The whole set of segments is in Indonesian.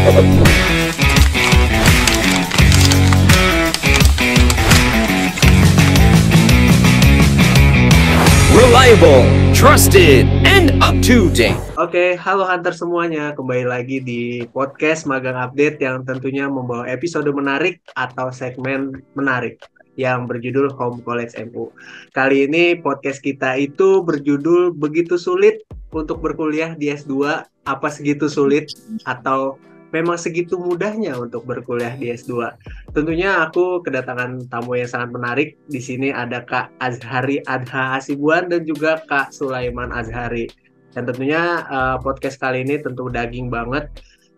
Reliable, trusted, and up to date. Oke, halo Hunter semuanya. Kembali lagi di podcast Magang Update yang tentunya membawa episode menarik atau segmen menarik yang berjudul Home College MU. Kali ini podcast kita itu berjudul Begitu Sulit untuk Berkuliah di S2. Apa segitu sulit atau memang segitu mudahnya untuk berkuliah di S2? Tentunya aku kedatangan tamu yang sangat menarik. Di sini ada Kak Azhari Adha Hasibuan dan juga Kak Sulaiman Azhari. Dan tentunya podcast kali ini tentu daging banget.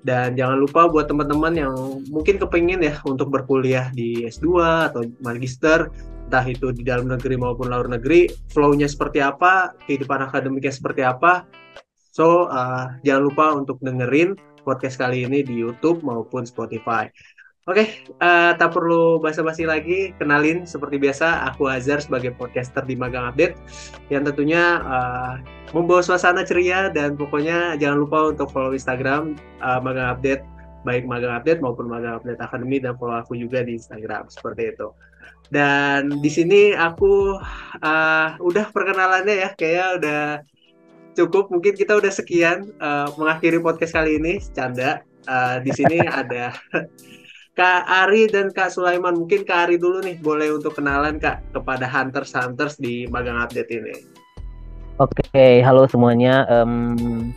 Dan jangan lupa buat teman-teman yang mungkin kepingin ya untuk berkuliah di S2 atau magister, entah itu di dalam negeri maupun luar negeri, flow-nya seperti apa, kehidupan akademiknya seperti apa. So, jangan lupa untuk dengerin podcast kali ini di YouTube maupun Spotify. Oke, tak perlu basa-basi lagi. Kenalin seperti biasa, aku Azhar sebagai podcaster di Magang Update yang tentunya membawa suasana ceria, dan pokoknya jangan lupa untuk follow Instagram Magang Update, baik Magang Update maupun Magang Update Academy, dan follow aku juga di Instagram seperti itu. Dan di sini aku udah perkenalannya ya, kayaknya udah cukup. Mungkin kita udah sekian mengakhiri podcast kali ini. Canda. Di sini ada Kak Ari dan Kak Sulaiman. Mungkin Kak Ari dulu nih, boleh untuk kenalan Kak kepada Hunters di Magang Update ini. Oke, halo semuanya.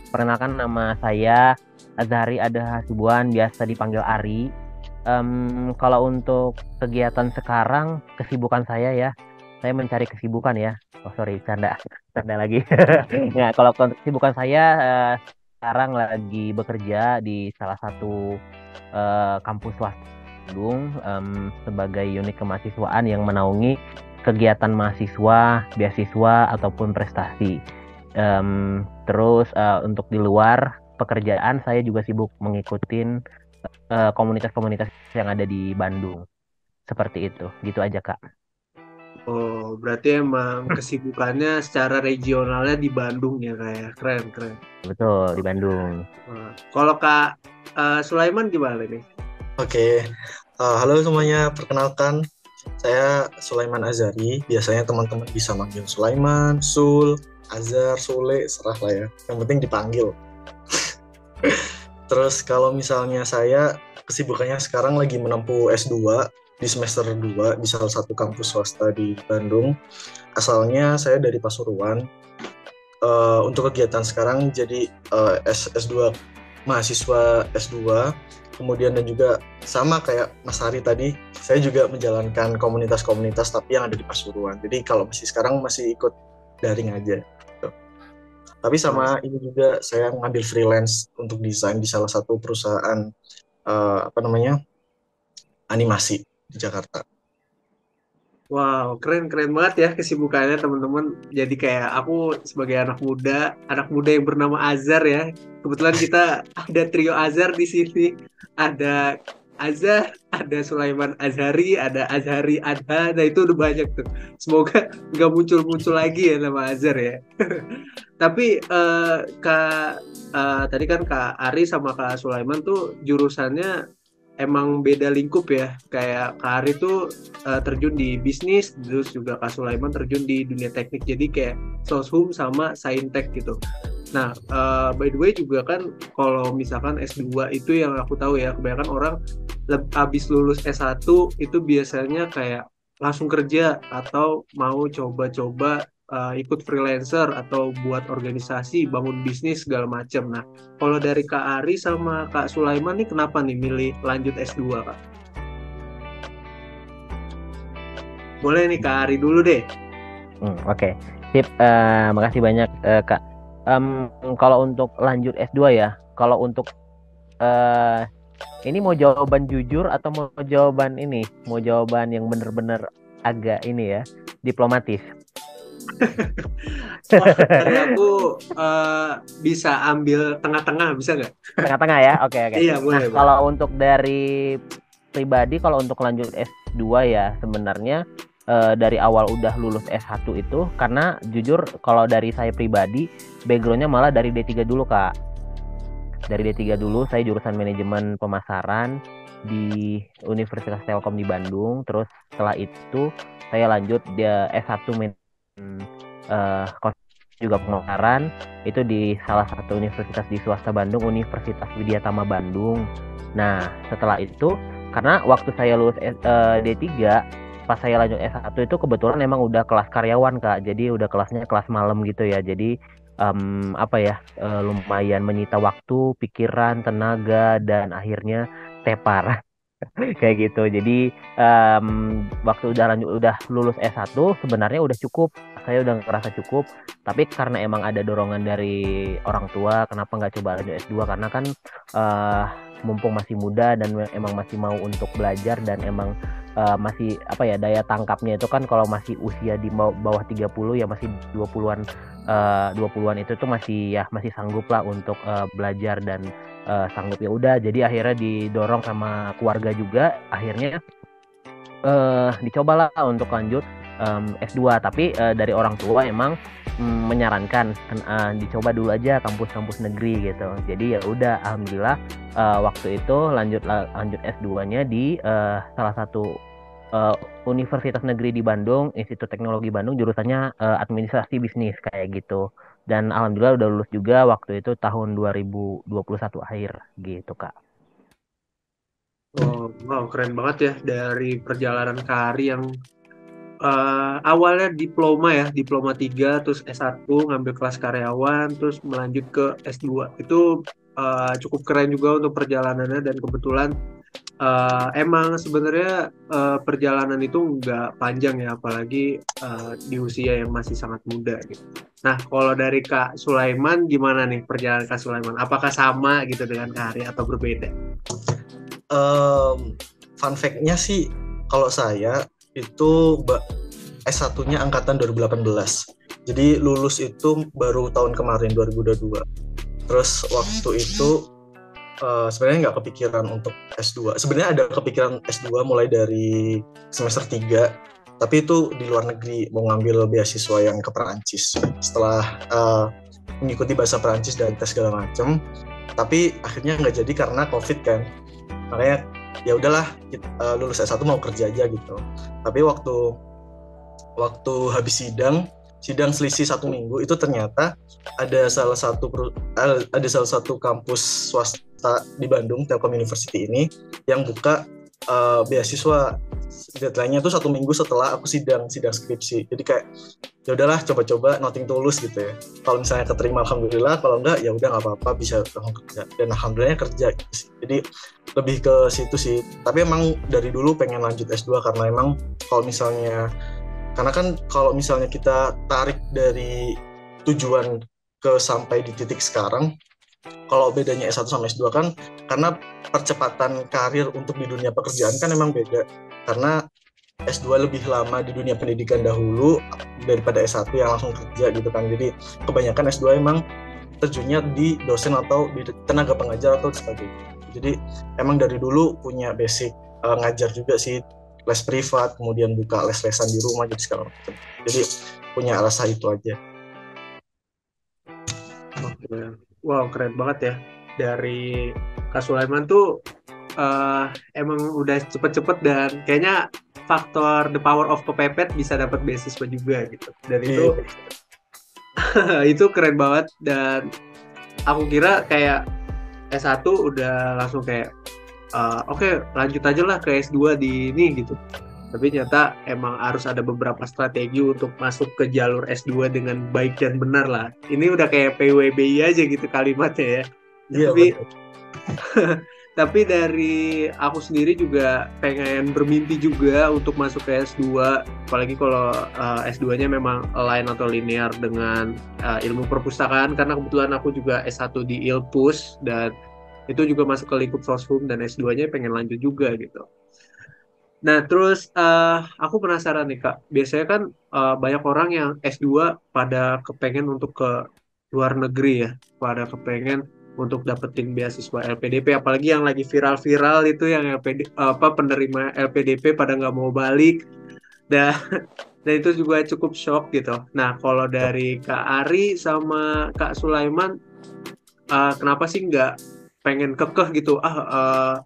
Perkenalkan, nama saya Azhari Adha Hasibuan, biasa dipanggil Ari. Kalau untuk kegiatan sekarang, kesibukan saya mencari kesibukan ya. Oh sorry, canda lagi. Nah, kalau kesibukan saya sekarang lagi bekerja di salah satu kampus swasta Bandung sebagai unit kemahasiswaan yang menaungi kegiatan mahasiswa, beasiswa ataupun prestasi. Terus untuk di luar pekerjaan, saya juga sibuk mengikutin komunitas-komunitas yang ada di Bandung. Seperti itu, gitu aja Kak. Oh, berarti emang kesibukannya secara regionalnya di Bandung ya Kak? Keren. Betul, di Bandung. Kalau Kak Sulaiman gimana nih? Oke, halo semuanya, perkenalkan saya Sulaiman Azhari. Biasanya teman-teman bisa manggil Sulaiman, Sul, Azhar, Sule, serah lah ya. Yang penting dipanggil. Terus kalau misalnya saya kesibukannya sekarang lagi menempuh S2 di semester 2 di salah satu kampus swasta di Bandung. Asalnya saya dari Pasuruan. Untuk kegiatan sekarang jadi S2, mahasiswa S2. Kemudian dan juga sama kayak Mas Hari tadi, saya juga menjalankan komunitas-komunitas tapi yang ada di Pasuruan. Jadi kalau sekarang masih ikut daring aja. Gitu. Tapi sama ini juga saya ngambil freelance untuk desain di salah satu perusahaan animasi di Jakarta. Wow, keren banget ya kesibukannya teman-teman. Jadi kayak aku sebagai anak muda yang bernama Azhar ya. Kebetulan kita ada trio Azhar di sini. Ada Azhar, ada Sulaiman Azhari, ada Azhari Adha. Nah itu udah banyak tuh. Semoga nggak muncul lagi ya nama Azhar ya. Tapi tadi kan Kak Ari sama Kak Sulaiman tuh jurusannya emang beda lingkup ya. Kayak Kak Ari tuh terjun di bisnis, terus juga Kak Sulaiman terjun di dunia teknik. Jadi kayak soshum sama saintek gitu. Nah, by the way juga kan kalau misalkan S2 itu yang aku tahu ya, kebanyakan orang habis lulus S1 itu biasanya kayak langsung kerja atau mau coba-coba ikut freelancer atau buat organisasi, bangun bisnis segala macam. Nah, kalau dari Kak Ari sama Kak Sulaiman nih kenapa nih milih lanjut S2 Kak? Boleh nih Kak Ari dulu deh. Oke. Sip, makasih banyak Kak. Kalau untuk lanjut S2 ya, kalau untuk ini mau jawaban jujur atau mau jawaban yang bener-bener agak ini ya, diplomatis. Dari aku bisa ambil tengah-tengah, bisa nggak? Tengah-tengah ya, oke. Iya, boleh. Kalau untuk dari pribadi, kalau untuk lanjut S2 ya sebenarnya dari awal udah lulus S1 itu, karena jujur kalau dari saya pribadi backgroundnya malah dari D3 dulu Kak. Dari D3 dulu saya jurusan manajemen pemasaran di Universitas Telkom di Bandung. Terus setelah itu saya lanjut dia S1 manajemen juga pemasaran itu di salah satu universitas di swasta Bandung, Universitas Widyatama Bandung. Nah, setelah itu karena waktu saya lulus D3 pas saya lanjut S1 itu kebetulan emang udah kelas karyawan Kak. Jadi udah kelasnya kelas malam gitu ya. Jadi lumayan menyita waktu, pikiran, tenaga dan akhirnya tepar. Kayak gitu. Jadi waktu udah lulus S1 sebenarnya udah cukup. Saya udah ngerasa cukup. Tapi karena emang ada dorongan dari orang tua, kenapa nggak coba lanjut S2? Karena kan mumpung masih muda dan emang masih mau untuk belajar dan emang masih daya tangkapnya itu kan kalau masih usia di bawah 30 ya masih 20-an 20-an itu tuh masih sanggup lah untuk belajar dan sanggup ya udah jadi akhirnya didorong sama keluarga juga akhirnya dicobalah untuk lanjut S2 tapi dari orang tua emang menyarankan dicoba dulu aja kampus-kampus negeri gitu jadi ya udah alhamdulillah waktu itu lanjut S2-nya di salah satu Universitas Negeri di Bandung, Institut Teknologi Bandung, jurusannya administrasi bisnis kayak gitu. Dan alhamdulillah udah lulus juga waktu itu tahun 2021 akhir gitu, Kak. Oh, wow, keren banget ya dari perjalanan karir yang awalnya diploma 3, terus S1 ngambil kelas karyawan, terus melanjut ke S2. Itu cukup keren juga untuk perjalanannya dan kebetulan emang sebenarnya perjalanan itu nggak panjang ya, apalagi di usia yang masih sangat muda gitu. Nah, kalau dari Kak Sulaiman gimana nih perjalanan Kak Sulaiman? Apakah sama gitu dengan Kak Hari atau berbeda? Fun fact-nya sih, kalau saya itu S1-nya angkatan 2018. Jadi lulus itu baru tahun kemarin 2022. Terus waktu itu sebenarnya nggak kepikiran untuk S2. Sebenarnya ada kepikiran S2 mulai dari semester 3, tapi itu di luar negeri, mau ngambil beasiswa yang ke Perancis. Setelah mengikuti bahasa Perancis dan tes segala macam, tapi akhirnya nggak jadi karena COVID kan. Makanya ya udahlah, lulus S1 mau kerja aja gitu. Tapi waktu habis sidang selisih 1 minggu itu ternyata ada salah satu kampus swasta di Bandung, Telkom University ini yang buka beasiswa. Deadline-nya tuh 1 minggu setelah aku sidang skripsi. Jadi kayak ya udahlah coba-coba nothing tulus gitu ya. Kalau misalnya keterima alhamdulillah, kalau enggak ya udah nggak apa-apa bisa langsung kerja. Dan alhamdulillahnya kerja gitu sih. Jadi lebih ke situ sih. Tapi emang dari dulu pengen lanjut S2 karena emang karena kan kalau misalnya kita tarik dari tujuan ke sampai di titik sekarang, kalau bedanya S1 sama S2 kan karena percepatan karir untuk di dunia pekerjaan kan emang beda. Karena S2 lebih lama di dunia pendidikan dahulu daripada S1 yang langsung kerja gitu kan. Jadi kebanyakan S2 emang terjunnya di dosen atau di tenaga pengajar atau sebagainya. Jadi emang dari dulu punya basic ngajar juga sih, les privat, kemudian buka les-lesan di rumah jadi segala macam. Jadi punya rasa itu aja. Oke. Wow, keren banget ya. Dari Kak Sulaiman tuh emang udah cepet-cepet dan kayaknya faktor the power of kepepet bisa dapat beasiswa juga gitu. Dan itu itu keren banget dan aku kira kayak S1 udah langsung kayak oke, lanjut aja lah ke S2 di ini gitu. Tapi ternyata emang harus ada beberapa strategi untuk masuk ke jalur S2 dengan baik dan benar lah. Ini udah kayak PWBI aja gitu kalimatnya ya. Iya, tapi dari aku sendiri juga pengen bermimpi juga untuk masuk ke S2. Apalagi kalau S2-nya memang align atau linear dengan ilmu perpustakaan. Karena kebetulan aku juga S1 di Ilpus dan itu juga masuk ke lingkup Soshum dan S2-nya pengen lanjut juga gitu. Nah, terus aku penasaran nih Kak, biasanya kan banyak orang yang S2 pada kepengen untuk ke luar negeri ya, pada kepengen untuk dapetin beasiswa LPDP, apalagi yang lagi viral-viral itu yang penerima LPDP pada nggak mau balik, dan itu juga cukup shock gitu. Nah, kalau dari Kak Ari sama Kak Sulaiman, kenapa sih nggak pengen kekeh gitu,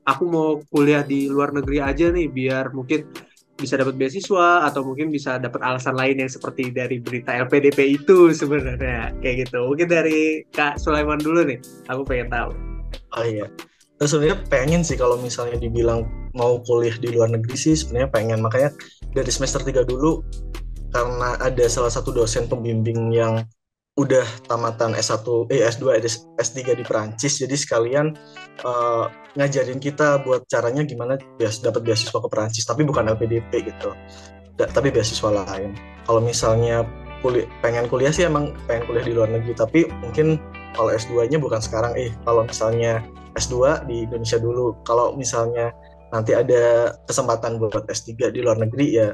aku mau kuliah di luar negeri aja nih biar mungkin bisa dapat beasiswa atau mungkin bisa dapat alasan lain yang seperti dari berita LPDP itu sebenarnya kayak gitu. Mungkin dari Kak Sulaiman dulu nih, aku pengen tahu. Oh iya. Terus sebenarnya pengen sih kalau misalnya dibilang mau kuliah di luar negeri sih sebenarnya pengen. Makanya dari semester 3 dulu karena ada salah satu dosen pembimbing yang udah tamatan S2, S3 di Perancis. Jadi sekalian ngajarin kita buat caranya gimana dapat beasiswa ke Perancis, tapi bukan LPDP gitu. Tapi beasiswa lain. Kalau misalnya pengen kuliah sih emang pengen kuliah di luar negeri, tapi mungkin kalau S2-nya bukan sekarang, kalau misalnya S2 di Indonesia dulu. Kalau misalnya nanti ada kesempatan buat S3 di luar negeri ya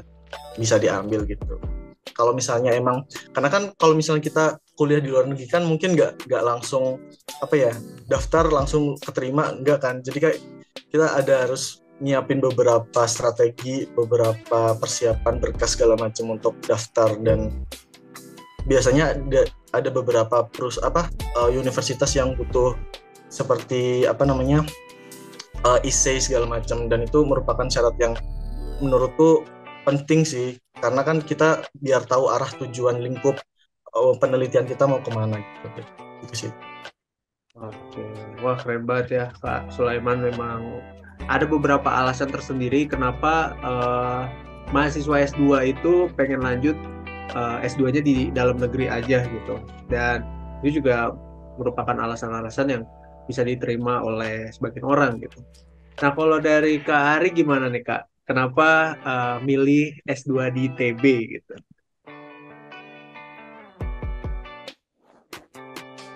bisa diambil gitu. Kalau misalnya emang, karena kan kalau misalnya kita kuliah di luar negeri kan mungkin nggak langsung daftar langsung keterima, enggak kan. Jadi kayak kita harus nyiapin beberapa strategi, beberapa persiapan berkas segala macam untuk daftar, dan biasanya ada beberapa universitas yang butuh seperti essay segala macam, dan itu merupakan syarat yang menurutku penting sih, karena kan kita biar tahu arah tujuan lingkup penelitian kita mau kemana gitu sih. Oke, wah keren banget ya Kak Sulaiman. Memang ada beberapa alasan tersendiri kenapa mahasiswa S2 itu pengen lanjut S2-nya di dalam negeri aja gitu, dan itu juga merupakan alasan-alasan yang bisa diterima oleh sebagian orang gitu. Nah, kalau dari Kak Ari gimana nih Kak? Kenapa milih S2 di ITB gitu?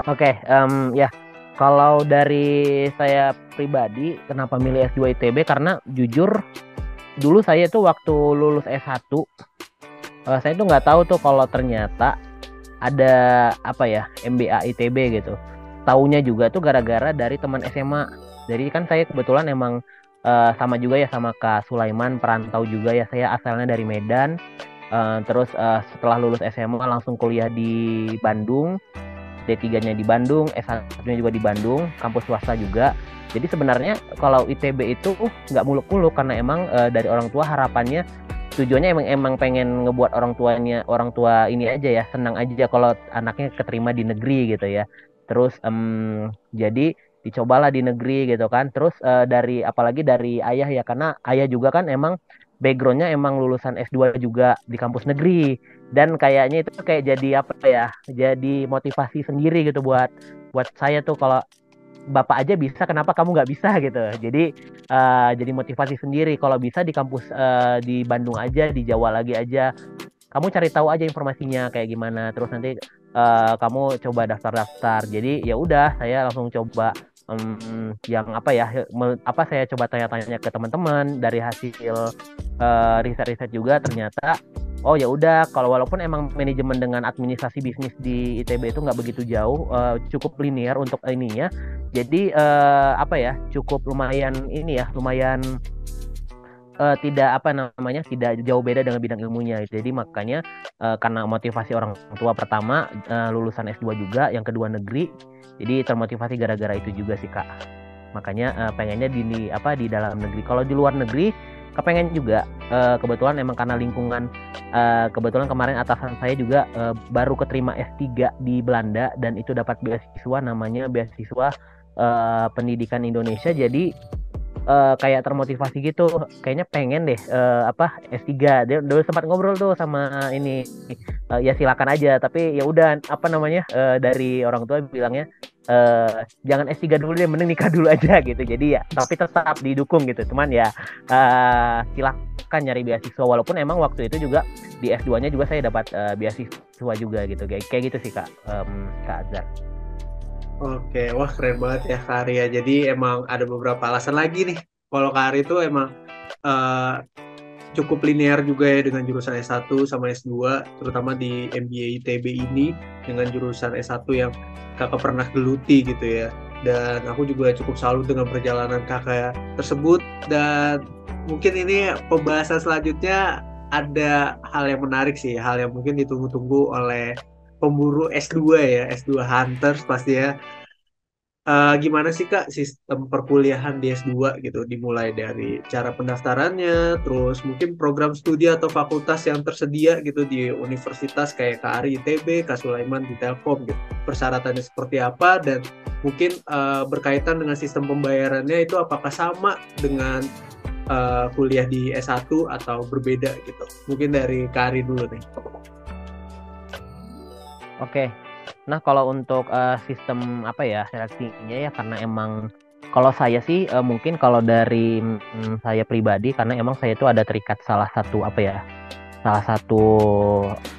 Oke, ya kalau dari saya pribadi kenapa milih S2 ITB, karena jujur dulu saya tuh waktu lulus S1 saya tuh nggak tahu tuh kalau ternyata ada MBA ITB gitu. Taunya juga tuh gara-gara dari teman SMA. Jadi kan saya kebetulan emang sama juga ya sama Kak Sulaiman, perantau juga ya, saya asalnya dari Medan. Terus setelah lulus SMA langsung kuliah di Bandung, D3-nya di Bandung, S1-nya juga di Bandung, kampus swasta juga. Jadi sebenarnya kalau ITB itu nggak muluk-muluk, karena emang dari orang tua harapannya, tujuannya emang pengen ngebuat orang tua ini aja ya, senang aja kalau anaknya keterima di negeri gitu ya. Terus jadi dicobalah di negeri gitu kan. Terus apalagi dari ayah ya, karena ayah juga kan emang backgroundnya emang lulusan S2 juga di kampus negeri, dan kayaknya itu kayak jadi motivasi sendiri gitu buat saya tuh, kalau bapak aja bisa kenapa kamu nggak bisa gitu. Jadi motivasi sendiri, kalau bisa di kampus di Bandung aja, di Jawa lagi aja, kamu cari tahu aja informasinya kayak gimana, terus nanti kamu coba daftar. Jadi ya udah, saya langsung coba saya coba tanya-tanya ke teman-teman. Dari hasil riset-riset juga ternyata oh ya udah, kalau walaupun emang manajemen dengan administrasi bisnis di ITB itu nggak begitu jauh, cukup linear untuk ininya. Jadi cukup lumayan tidak jauh beda dengan bidang ilmunya. Jadi makanya karena motivasi orang tua, pertama lulusan S2 juga, yang kedua negeri, jadi termotivasi gara-gara itu juga sih Kak. Makanya pengennya di dalam negeri. Kalau di luar negeri kepengen juga, kebetulan emang karena lingkungan, kebetulan kemarin atasan saya juga baru keterima S3 di Belanda, dan itu dapat beasiswa, namanya beasiswa pendidikan Indonesia. Jadi kayak termotivasi gitu, kayaknya pengen deh S3. Dia udah sempat ngobrol tuh sama ini, ya silakan aja, tapi ya udah dari orang tua bilangnya jangan S3 dulu deh, mending nikah dulu aja gitu. Jadi ya tapi tetap didukung gitu, cuman ya silakan nyari beasiswa, walaupun emang waktu itu juga di S2-nya juga saya dapat beasiswa juga gitu, kayak gitu sih Kak Azhar. Oke, wah keren banget ya Kak Ari ya. Jadi emang ada beberapa alasan lagi nih. Kalau Kak Ari itu emang cukup linear juga ya dengan jurusan S1 sama S2, terutama di MBA ITB ini dengan jurusan S1 yang kakak pernah geluti gitu ya. Dan aku juga cukup salut dengan perjalanan kakak tersebut. Dan mungkin ini pembahasan selanjutnya ada hal yang menarik sih, hal yang mungkin ditunggu-tunggu oleh pemburu S2 ya, S2 Hunters pasti ya. Gimana sih Kak sistem perkuliahan di S2 gitu, dimulai dari cara pendaftarannya, terus mungkin program studi atau fakultas yang tersedia gitu di universitas kayak Kak Ari ITB, Kak Sulaiman di Telkom gitu. Persyaratannya seperti apa dan mungkin berkaitan dengan sistem pembayarannya itu apakah sama dengan kuliah di S1 atau berbeda gitu. Mungkin dari Kak Ari dulu nih. Oke. Nah, kalau untuk sistem apa ya seleksinya ya, karena emang kalau saya sih mungkin kalau dari saya pribadi, karena emang saya itu ada terikat salah satu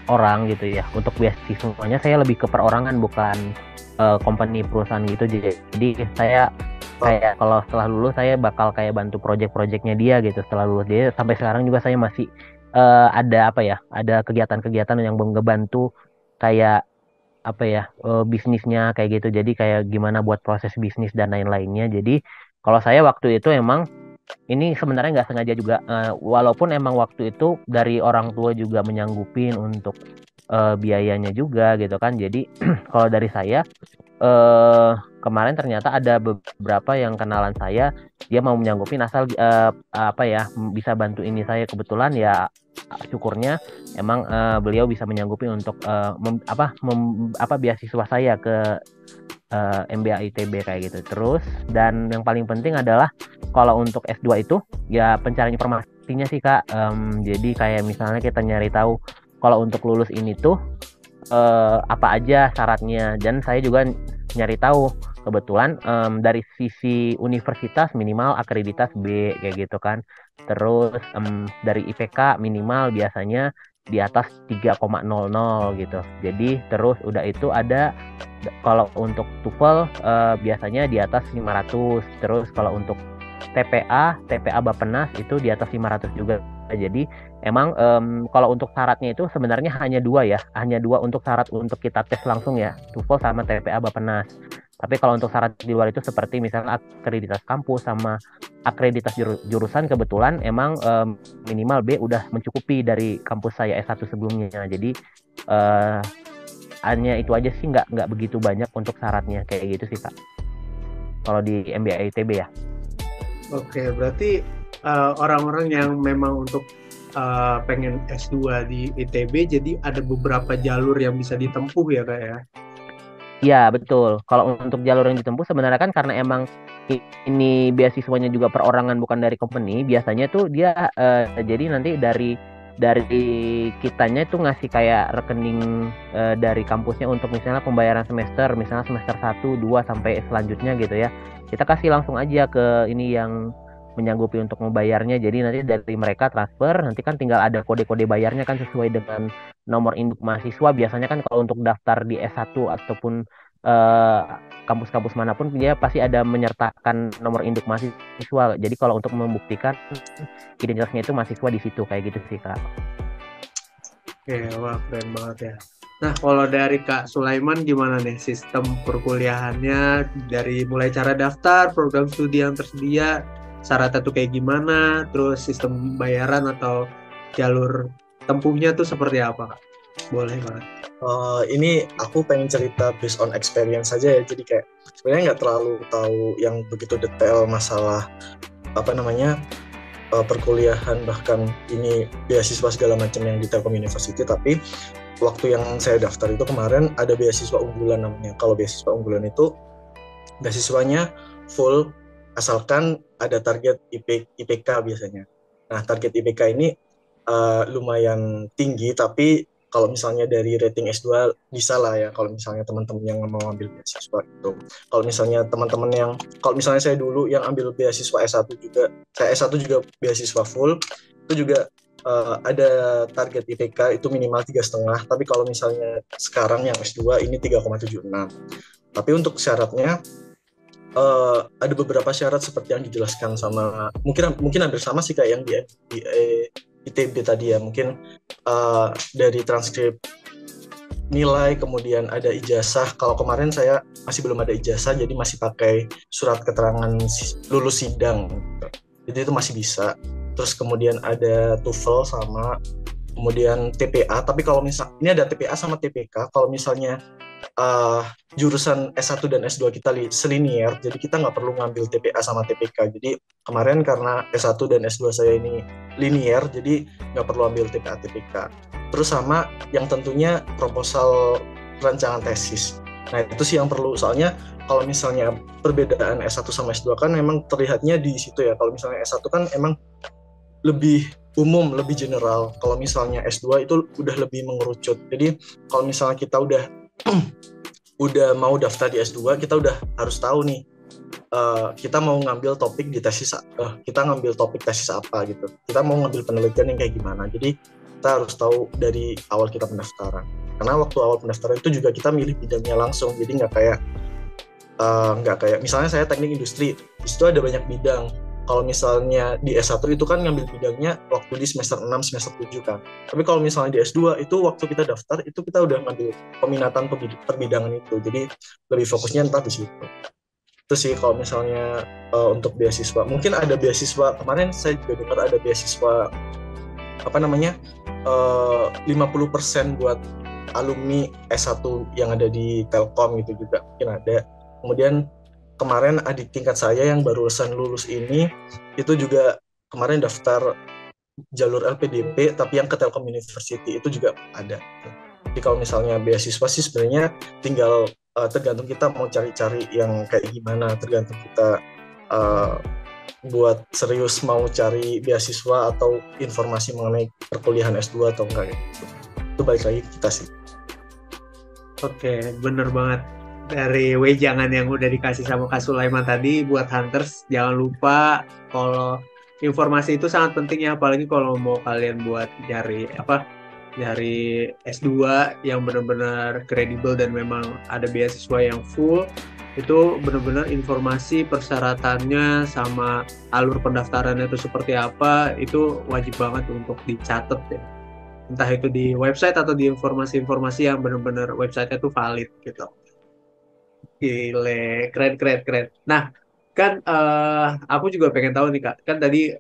orang gitu ya untuk beasiswanya. Saya lebih ke perorangan, bukan company perusahaan gitu. Jadi saya kayak kalau setelah lulus saya bakal kayak bantu project-projectnya dia gitu. Setelah lulus dia, sampai sekarang juga saya masih ada kegiatan-kegiatan yang ngebantu kayak bisnisnya kayak gitu. Jadi kayak gimana buat proses bisnis dan lain-lainnya. Jadi kalau saya waktu itu emang ini sebenarnya nggak sengaja juga, walaupun emang waktu itu dari orang tua juga menyanggupin untuk biayanya juga gitu kan. Jadi kalau dari saya eh kemarin ternyata ada beberapa yang kenalan saya, dia mau menyanggupin asal bisa bantu ini saya. Kebetulan ya syukurnya emang beliau bisa menyanggupi untuk beasiswa saya ke MBA ITB kayak gitu. Terus dan yang paling penting adalah kalau untuk S2 itu ya pencarian informasinya sih Kak. Jadi kayak misalnya kita nyari tahu kalau untuk lulus ini tuh apa aja syaratnya, dan saya juga nyari tahu kebetulan dari sisi universitas minimal akreditas B kayak gitu kan. Terus dari IPK minimal biasanya di atas 3,00 gitu. Jadi terus udah itu ada kalau untuk TOEFL biasanya di atas 500. Terus kalau untuk TPA Bappenas itu di atas 500 juga. Jadi emang kalau untuk syaratnya itu sebenarnya hanya dua untuk syarat untuk kita tes langsung ya, TOEFL sama TPA Bappenas. Tapi kalau untuk syarat di luar itu seperti misalnya akreditas kampus sama akreditas jurusan, kebetulan emang minimal B udah mencukupi dari kampus saya S1 sebelumnya. Jadi hanya itu aja sih, nggak begitu banyak untuk syaratnya kayak gitu sih Kak. Kalau di MBA ITB ya. Oke, berarti orang-orang yang memang untuk pengen S2 di ITB, jadi ada beberapa jalur yang bisa ditempuh ya Kak ya? Iya, betul. Kalau untuk jalur yang ditempuh sebenarnya kan karena emang ini beasiswanya juga perorangan bukan dari company, biasanya tuh dia jadi nanti dari kitanya itu ngasih kayak rekening dari kampusnya untuk misalnya pembayaran semester, misalnya semester 1, 2 sampai selanjutnya gitu ya. Kita kasih langsung aja ke ini yang menyanggupi untuk membayarnya. Jadi nanti dari mereka transfer, nanti kan tinggal ada kode-kode bayarnya kan sesuai dengan nomor induk mahasiswa. Biasanya kan kalau untuk daftar di S1 ataupun kampus-kampus manapun dia pasti ada menyertakan nomor induk mahasiswa. Jadi kalau untuk membuktikan identitasnya itu mahasiswa di situ kayak gitu sih Kak. Oke, wah keren banget ya. Nah, kalau dari Kak Sulaiman gimana nih sistem perkuliahannya, dari mulai cara daftar, program studi yang tersedia, syaratnya tuh kayak gimana, terus sistem bayaran atau jalur tempuhnya tuh seperti apa Kak? Boleh banget. Ini aku pengen cerita based on experience saja ya, jadi kayak sebenarnya nggak terlalu tahu yang begitu detail masalah perkuliahan, bahkan ini beasiswa segala macam yang di Telkom University. Tapi waktu yang saya daftar itu kemarin ada beasiswa unggulan namanya. Kalau beasiswa unggulan itu beasiswanya full asalkan ada target IPK biasanya. Nah, target IPK ini lumayan tinggi, tapi kalau misalnya dari rating S2 bisa lah ya, kalau misalnya teman-teman yang mau ambil beasiswa itu. Kalau misalnya saya dulu yang ambil beasiswa S1 juga, saya S1 juga beasiswa full, itu juga ada target IPK itu minimal 3,5, tapi kalau misalnya sekarang yang S2 ini 3,76. Tapi untuk syaratnya ada beberapa syarat seperti yang dijelaskan sama, mungkin hampir sama sih kayak yang di ITB tadi ya. Mungkin dari transkrip nilai, kemudian ada ijazah. Kalau kemarin saya masih belum ada ijazah, jadi masih pakai surat keterangan lulus sidang, jadi itu masih bisa. Terus kemudian ada TOEFL sama kemudian TPA. Tapi kalau misalnya ini ada TPA sama TPK, kalau misalnya jurusan S1 dan S2 kita selinier, jadi kita nggak perlu ngambil TPA sama TPK. Jadi kemarin karena S1 dan S2 saya ini linier, jadi nggak perlu ambil TPA TPK. Terus sama yang tentunya proposal rancangan tesis. Nah itu sih yang perlu, soalnya kalau misalnya perbedaan S1 sama S2 kan memang terlihatnya di situ ya. Kalau misalnya S1 kan emang lebih umum, lebih general. Kalau misalnya S2 itu udah lebih mengerucut. Jadi kalau misalnya kita udah mau daftar di S2, kita udah harus tahu nih kita mau ngambil topik di tesis, kita ngambil topik tesis apa gitu. Kita mau ngambil penelitian yang kayak gimana. Jadi kita harus tahu dari awal kita pendaftaran. Karena waktu awal pendaftaran itu juga kita milih bidangnya langsung. Jadi nggak kayak misalnya saya teknik industri, di situ ada banyak bidang. Kalau misalnya di S1 itu kan ngambil bidangnya waktu di semester 6, semester 7 kan. Tapi kalau misalnya di S2 itu waktu kita daftar itu kita udah ngambil peminatan perbidangan itu. Jadi lebih fokusnya entah di situ. Itu sih kalau misalnya untuk beasiswa. Mungkin ada beasiswa, kemarin saya juga dengar ada beasiswa 50% buat alumni S1 yang ada di Telkom gitu juga mungkin ada. Kemudian kemarin adik tingkat saya yang barusan lulus ini itu juga kemarin daftar jalur LPDP tapi yang ke Telkom University itu juga ada. Jadi kalau misalnya beasiswa sih sebenarnya tinggal tergantung kita mau cari-cari yang kayak gimana, tergantung kita buat serius mau cari beasiswa atau informasi mengenai perkuliahan S2 atau enggak gitu. Itu balik lagi kita sih. Oke, bener banget. Dari wejangan yang udah dikasih sama Kak Sulaiman tadi, buat Hunters jangan lupa kalau informasi itu sangat penting ya, apalagi kalau mau kalian buat nyari S2 yang benar-benar kredibel dan memang ada beasiswa yang full. Itu benar-benar informasi persyaratannya sama alur pendaftarannya itu seperti apa, itu wajib banget untuk dicatat ya. Entah itu di website atau di informasi-informasi yang benar-benar website-nya tuh valid gitu. Gile, keren. Nah, kan aku juga pengen tahu nih Kak, kan tadi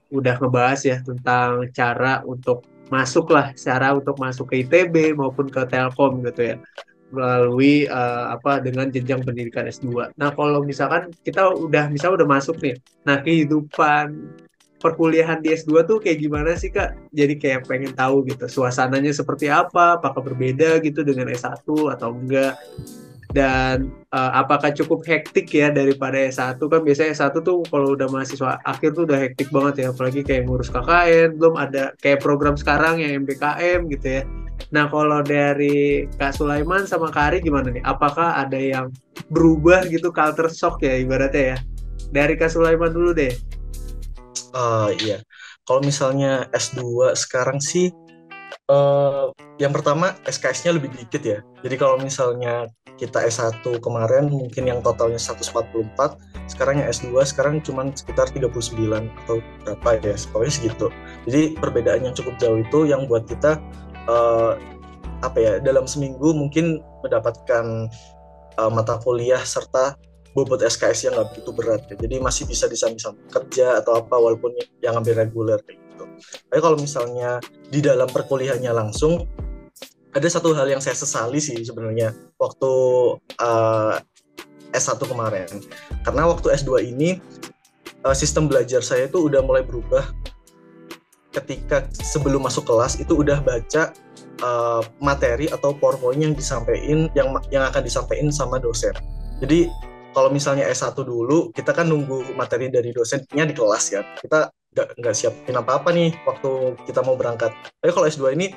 udah ngebahas ya tentang cara untuk masuk ke ITB maupun ke Telkom gitu ya, melalui dengan jenjang pendidikan S2. Nah, kalau misalkan kita udah masuk nih, nah kehidupan perkuliahan di S2 tuh kayak gimana sih Kak? Jadi kayak pengen tahu gitu, suasananya seperti apa, apakah berbeda gitu dengan S1 atau enggak? Dan apakah cukup hektik ya daripada S1? Kan biasanya S1 tuh kalau udah mahasiswa akhir tuh udah hektik banget ya, apalagi kayak ngurus KKN, belum ada kayak program sekarang yang MBKM gitu ya. Nah, kalau dari Kak Sulaiman sama Kak Ari gimana nih? Apakah ada yang berubah gitu, culture shock ya ibaratnya ya? Dari Kak Sulaiman dulu deh. Iya, kalau misalnya S2 sekarang sih yang pertama SKS-nya lebih dikit ya. Jadi kalau misalnya kita S1 kemarin mungkin yang totalnya 144, sekarang yang S2 sekarang cuma sekitar 39 atau berapa ya, pokoknya segitu. Jadi perbedaan yang cukup jauh itu yang buat kita dalam seminggu mungkin mendapatkan mata kuliah serta bobot SKS yang nggak begitu berat ya. Jadi masih bisa disambi-sambi kerja atau apa walaupun yang ambil reguler kayak gitu. Tapi kalau misalnya di dalam perkuliahannya langsung, ada satu hal yang saya sesali sih sebenarnya waktu S1 kemarin. Karena waktu S2 ini sistem belajar saya itu udah mulai berubah. Ketika sebelum masuk kelas itu udah baca materi atau PowerPoint yang akan disampaikan sama dosen. Jadi kalau misalnya S1 dulu kita kan nunggu materi dari dosennya di kelas ya. Kita nggak siapin apa-apa nih waktu kita mau berangkat. Tapi kalau S2 ini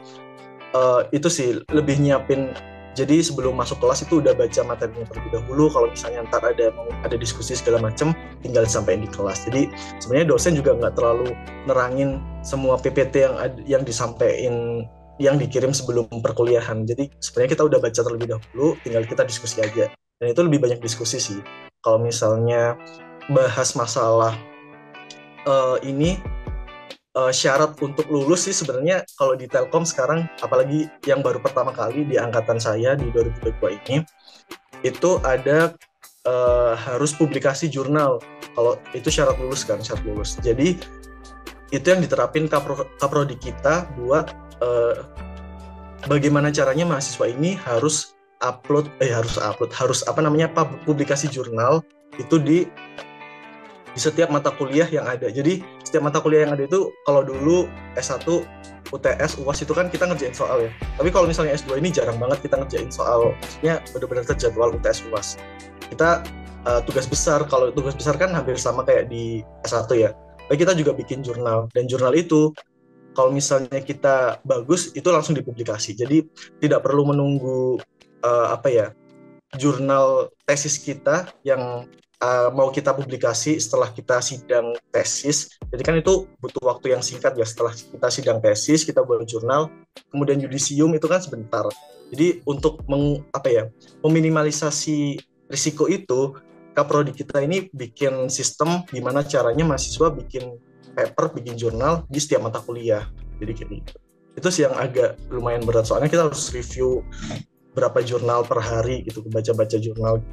itu sih lebih nyiapin. Jadi sebelum masuk kelas itu udah baca materinya terlebih dahulu. Kalau misalnya ntar ada diskusi segala macam, tinggal disampaikan di kelas. Jadi sebenarnya dosen juga nggak terlalu nerangin semua PPT yang disampaikan, yang dikirim sebelum perkuliahan. Jadi sebenarnya kita udah baca terlebih dahulu, tinggal kita diskusi aja. Dan itu lebih banyak diskusi sih. Kalau misalnya bahas masalah syarat untuk lulus sih sebenarnya kalau di Telkom sekarang, apalagi yang baru pertama kali di angkatan saya di 2022 ini, itu ada harus publikasi jurnal. Kalau itu syarat lulus kan, syarat lulus. Jadi itu yang diterapin kaprodi kita buat bagaimana caranya mahasiswa ini harus publikasi jurnal itu di setiap mata kuliah yang ada. Jadi setiap mata kuliah yang ada itu, kalau dulu S1 UTS UAS itu kan kita ngerjain soal ya, tapi kalau misalnya S2 ini jarang banget kita ngerjain soal, maksudnya benar-benar terjadwal UTS UAS. Kita tugas besar, kalau tugas besar kan hampir sama kayak di S1 ya, tapi kita juga bikin jurnal, dan jurnal itu kalau misalnya kita bagus itu langsung dipublikasi. Jadi tidak perlu menunggu jurnal tesis kita yang mau kita publikasi setelah kita sidang tesis. Jadi kan itu butuh waktu yang singkat ya, setelah kita sidang tesis kita buat jurnal, kemudian yudisium itu kan sebentar. Jadi untuk meminimalisasi risiko itu, Kaprodi kita ini bikin sistem gimana caranya mahasiswa bikin paper, bikin jurnal di setiap mata kuliah. Jadi gitu. Itu sih yang agak lumayan berat, soalnya kita harus review berapa jurnal per hari gitu, baca-baca jurnal.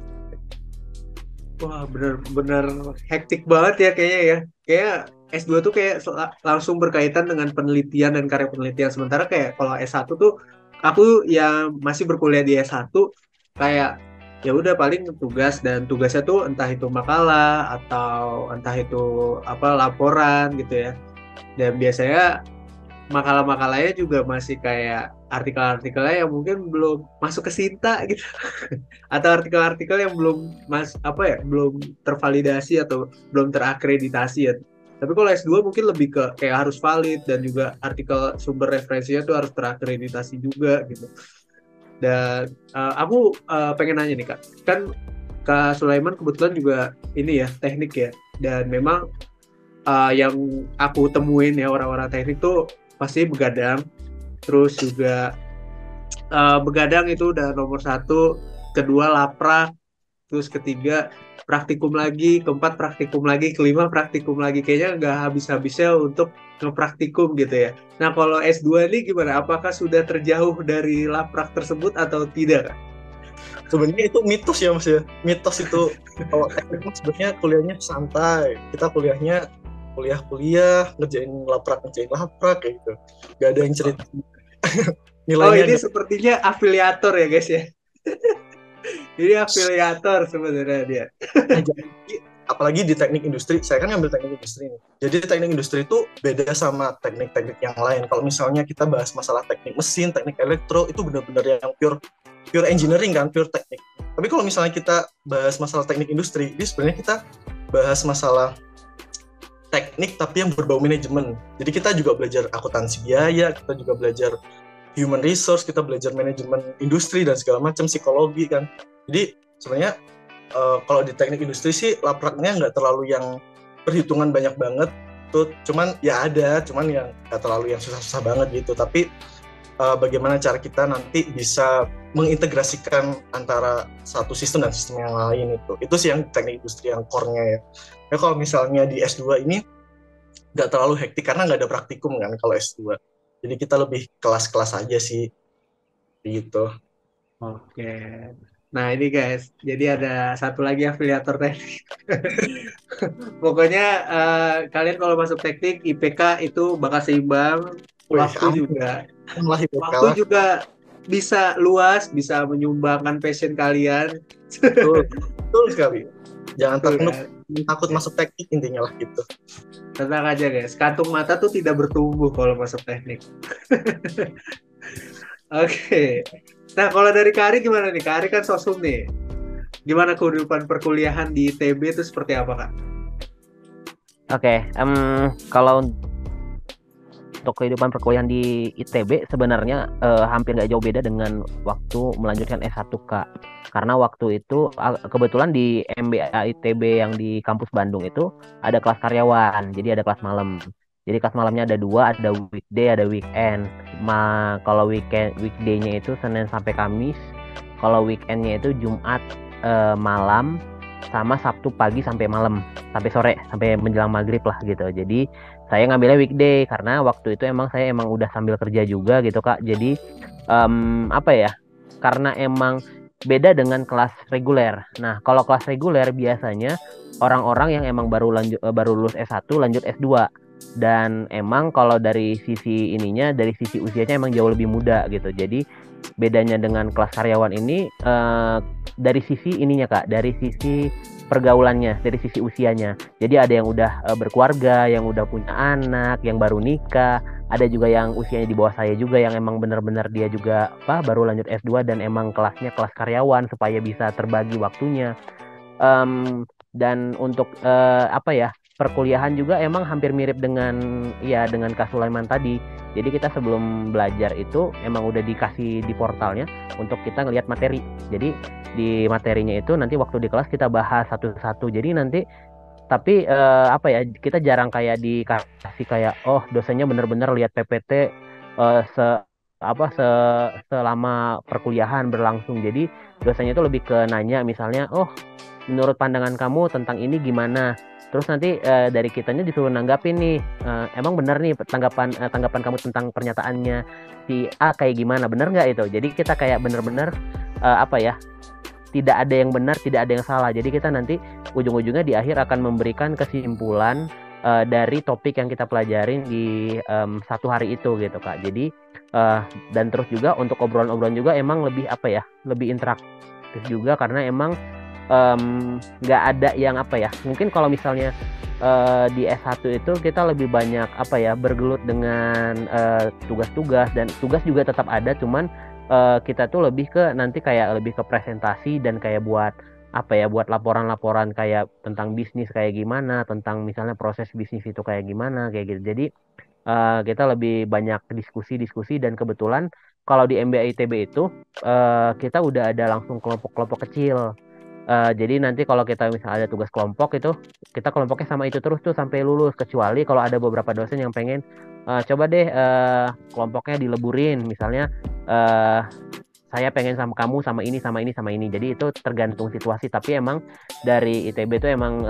Wah, bener-bener hektik banget ya kayaknya ya. Kayak S2 tuh kayak langsung berkaitan dengan penelitian dan karya penelitian. Sementara kayak kalau S1 tuh, aku yang masih berkuliah di S1, kayak ya udah paling tugas, dan tugasnya tuh entah itu makalah atau entah itu laporan gitu ya. Dan biasanya makalah-makalahnya juga masih kayak artikel-artikelnya yang mungkin belum masuk ke Sinta gitu. Atau artikel-artikel yang belum belum tervalidasi atau belum terakreditasi ya. Tapi kalau S2 mungkin lebih ke kayak harus valid, dan juga artikel sumber referensinya tuh harus terakreditasi juga gitu. Dan aku pengen nanya nih Kak, kan Kak Sulaiman kebetulan juga ini ya teknik ya, dan memang yang aku temuin ya orang-orang teknik tuh pasti begadang, terus juga begadang itu udah nomor 1, kedua laprak, terus ketiga praktikum lagi, keempat praktikum lagi, kelima praktikum lagi. Kayaknya nggak habis-habisnya untuk ngepraktikum gitu ya. Nah kalau S2 ini gimana? Apakah sudah terjauh dari laprak tersebut atau tidak? Sebenarnya itu mitos ya Mas ya. Mitos itu kalau teknik sebenarnya kuliahnya santai. Kita kuliah ngerjain laprak kayak gitu. Gak ada yang cerita. Nilainya ini sepertinya afiliator ya guys ya. Ini afiliator sebenarnya dia. Apalagi di teknik industri, saya kan ngambil teknik industri nih. Jadi teknik industri itu beda sama teknik-teknik yang lain. Kalau misalnya kita bahas masalah teknik mesin, teknik elektro, itu benar-benar yang pure engineering kan, pure teknik. Tapi kalau misalnya kita bahas masalah teknik industri, ini sebenarnya kita bahas masalah teknik tapi yang berbau manajemen. Jadi kita juga belajar akuntansi biaya, kita juga belajar human resource, kita belajar manajemen industri dan segala macam, psikologi kan. Jadi sebenarnya kalau di teknik industri sih lapraknya nggak terlalu yang perhitungan banyak banget tuh, cuman yang nggak terlalu yang susah-susah banget gitu. Tapi bagaimana cara kita nanti bisa mengintegrasikan antara satu sistem dan sistem yang lain, itu sih yang teknik industri yang core-nya ya. Nah kalau misalnya di S2 ini nggak terlalu hektik karena nggak ada praktikum kan kalau S2, jadi kita lebih kelas-kelas aja sih gitu. Oke. Nah ini guys, jadi ada satu lagi afiliator teknik. Pokoknya kalian kalau masuk teknik IPK itu bakal seimbang, waktu juga bisa luas, bisa menyumbangkan passion kalian. Betul sekali. Jangan takut masuk teknik, intinya lah gitu. Tenang aja guys, kantung mata tuh tidak bertumbuh kalau masuk teknik. Oke. Nah kalau dari Kak Ari gimana nih? Kak Ari kan sosum nih. Gimana kehidupan perkuliahan di ITB itu seperti apa Kak? Oke, kalau untuk kehidupan perkuliahan di ITB sebenarnya hampir nggak jauh beda dengan waktu melanjutkan S1 Kak. Karena waktu itu kebetulan di MBA ITB yang di kampus Bandung itu ada kelas karyawan, jadi ada kelas malam. Jadi kelas malamnya ada 2, ada weekday, ada weekend. Kalau weekday-nya itu Senin sampai Kamis, kalau weekend-nya itu Jumat malam sama Sabtu pagi sampai malam, sampai sore, sampai menjelang maghrib lah gitu. Jadi saya ngambilnya weekday karena waktu itu saya emang udah sambil kerja juga gitu Kak. Jadi karena emang beda dengan kelas reguler. Nah kalau kelas reguler biasanya orang-orang yang emang baru lulus S1 lanjut S2. Dan emang kalau dari sisi usianya emang jauh lebih muda gitu. Jadi bedanya dengan kelas karyawan ini dari sisi ininya Kak, dari sisi pergaulannya, dari sisi usianya. Jadi ada yang udah berkeluarga, yang udah punya anak, yang baru nikah, ada juga yang usianya di bawah saya juga yang emang benar-benar dia juga baru lanjut S2 dan emang kelasnya kelas karyawan supaya bisa terbagi waktunya. Dan untuk perkuliahan juga emang hampir mirip dengan Kak Sulaiman tadi. Jadi kita sebelum belajar itu emang udah dikasih di portalnya untuk kita ngelihat materi. Jadi di materinya itu nanti waktu di kelas kita bahas satu-satu. Jadi nanti tapi kita jarang kayak dikasih kayak dosennya bener-bener lihat PPT se apa se selama perkuliahan berlangsung. Jadi dosennya itu lebih ke nanya misalnya, menurut pandangan kamu tentang ini gimana? Terus nanti dari kitanya disuruh nanggapin nih, emang bener nih tanggapan kamu tentang pernyataannya si A kayak gimana, bener nggak itu? Jadi kita kayak bener-bener tidak ada yang benar, tidak ada yang salah. Jadi kita nanti ujung-ujungnya di akhir akan memberikan kesimpulan dari topik yang kita pelajarin di satu hari itu gitu Kak. Jadi dan terus juga untuk obrolan-obrolan juga emang lebih interaktif juga karena emang nggak ada yang mungkin kalau misalnya di S1 itu kita lebih banyak bergelut dengan tugas-tugas dan tugas juga tetap ada, cuman kita tuh lebih ke nanti kayak lebih ke presentasi dan kayak buat buat laporan-laporan kayak tentang bisnis kayak gimana, tentang misalnya proses bisnis itu kayak gimana kayak gitu. Jadi kita lebih banyak diskusi-diskusi dan kebetulan kalau di MBA ITB itu kita udah ada langsung kelompok-kelompok kecil. Jadi nanti kalau kita misalnya ada tugas kelompok itu kita kelompoknya sama itu terus tuh sampai lulus, kecuali kalau ada beberapa dosen yang pengen coba deh kelompoknya dileburin, misalnya saya pengen sama kamu sama ini sama ini sama ini. Jadi itu tergantung situasi, tapi emang dari ITB itu emang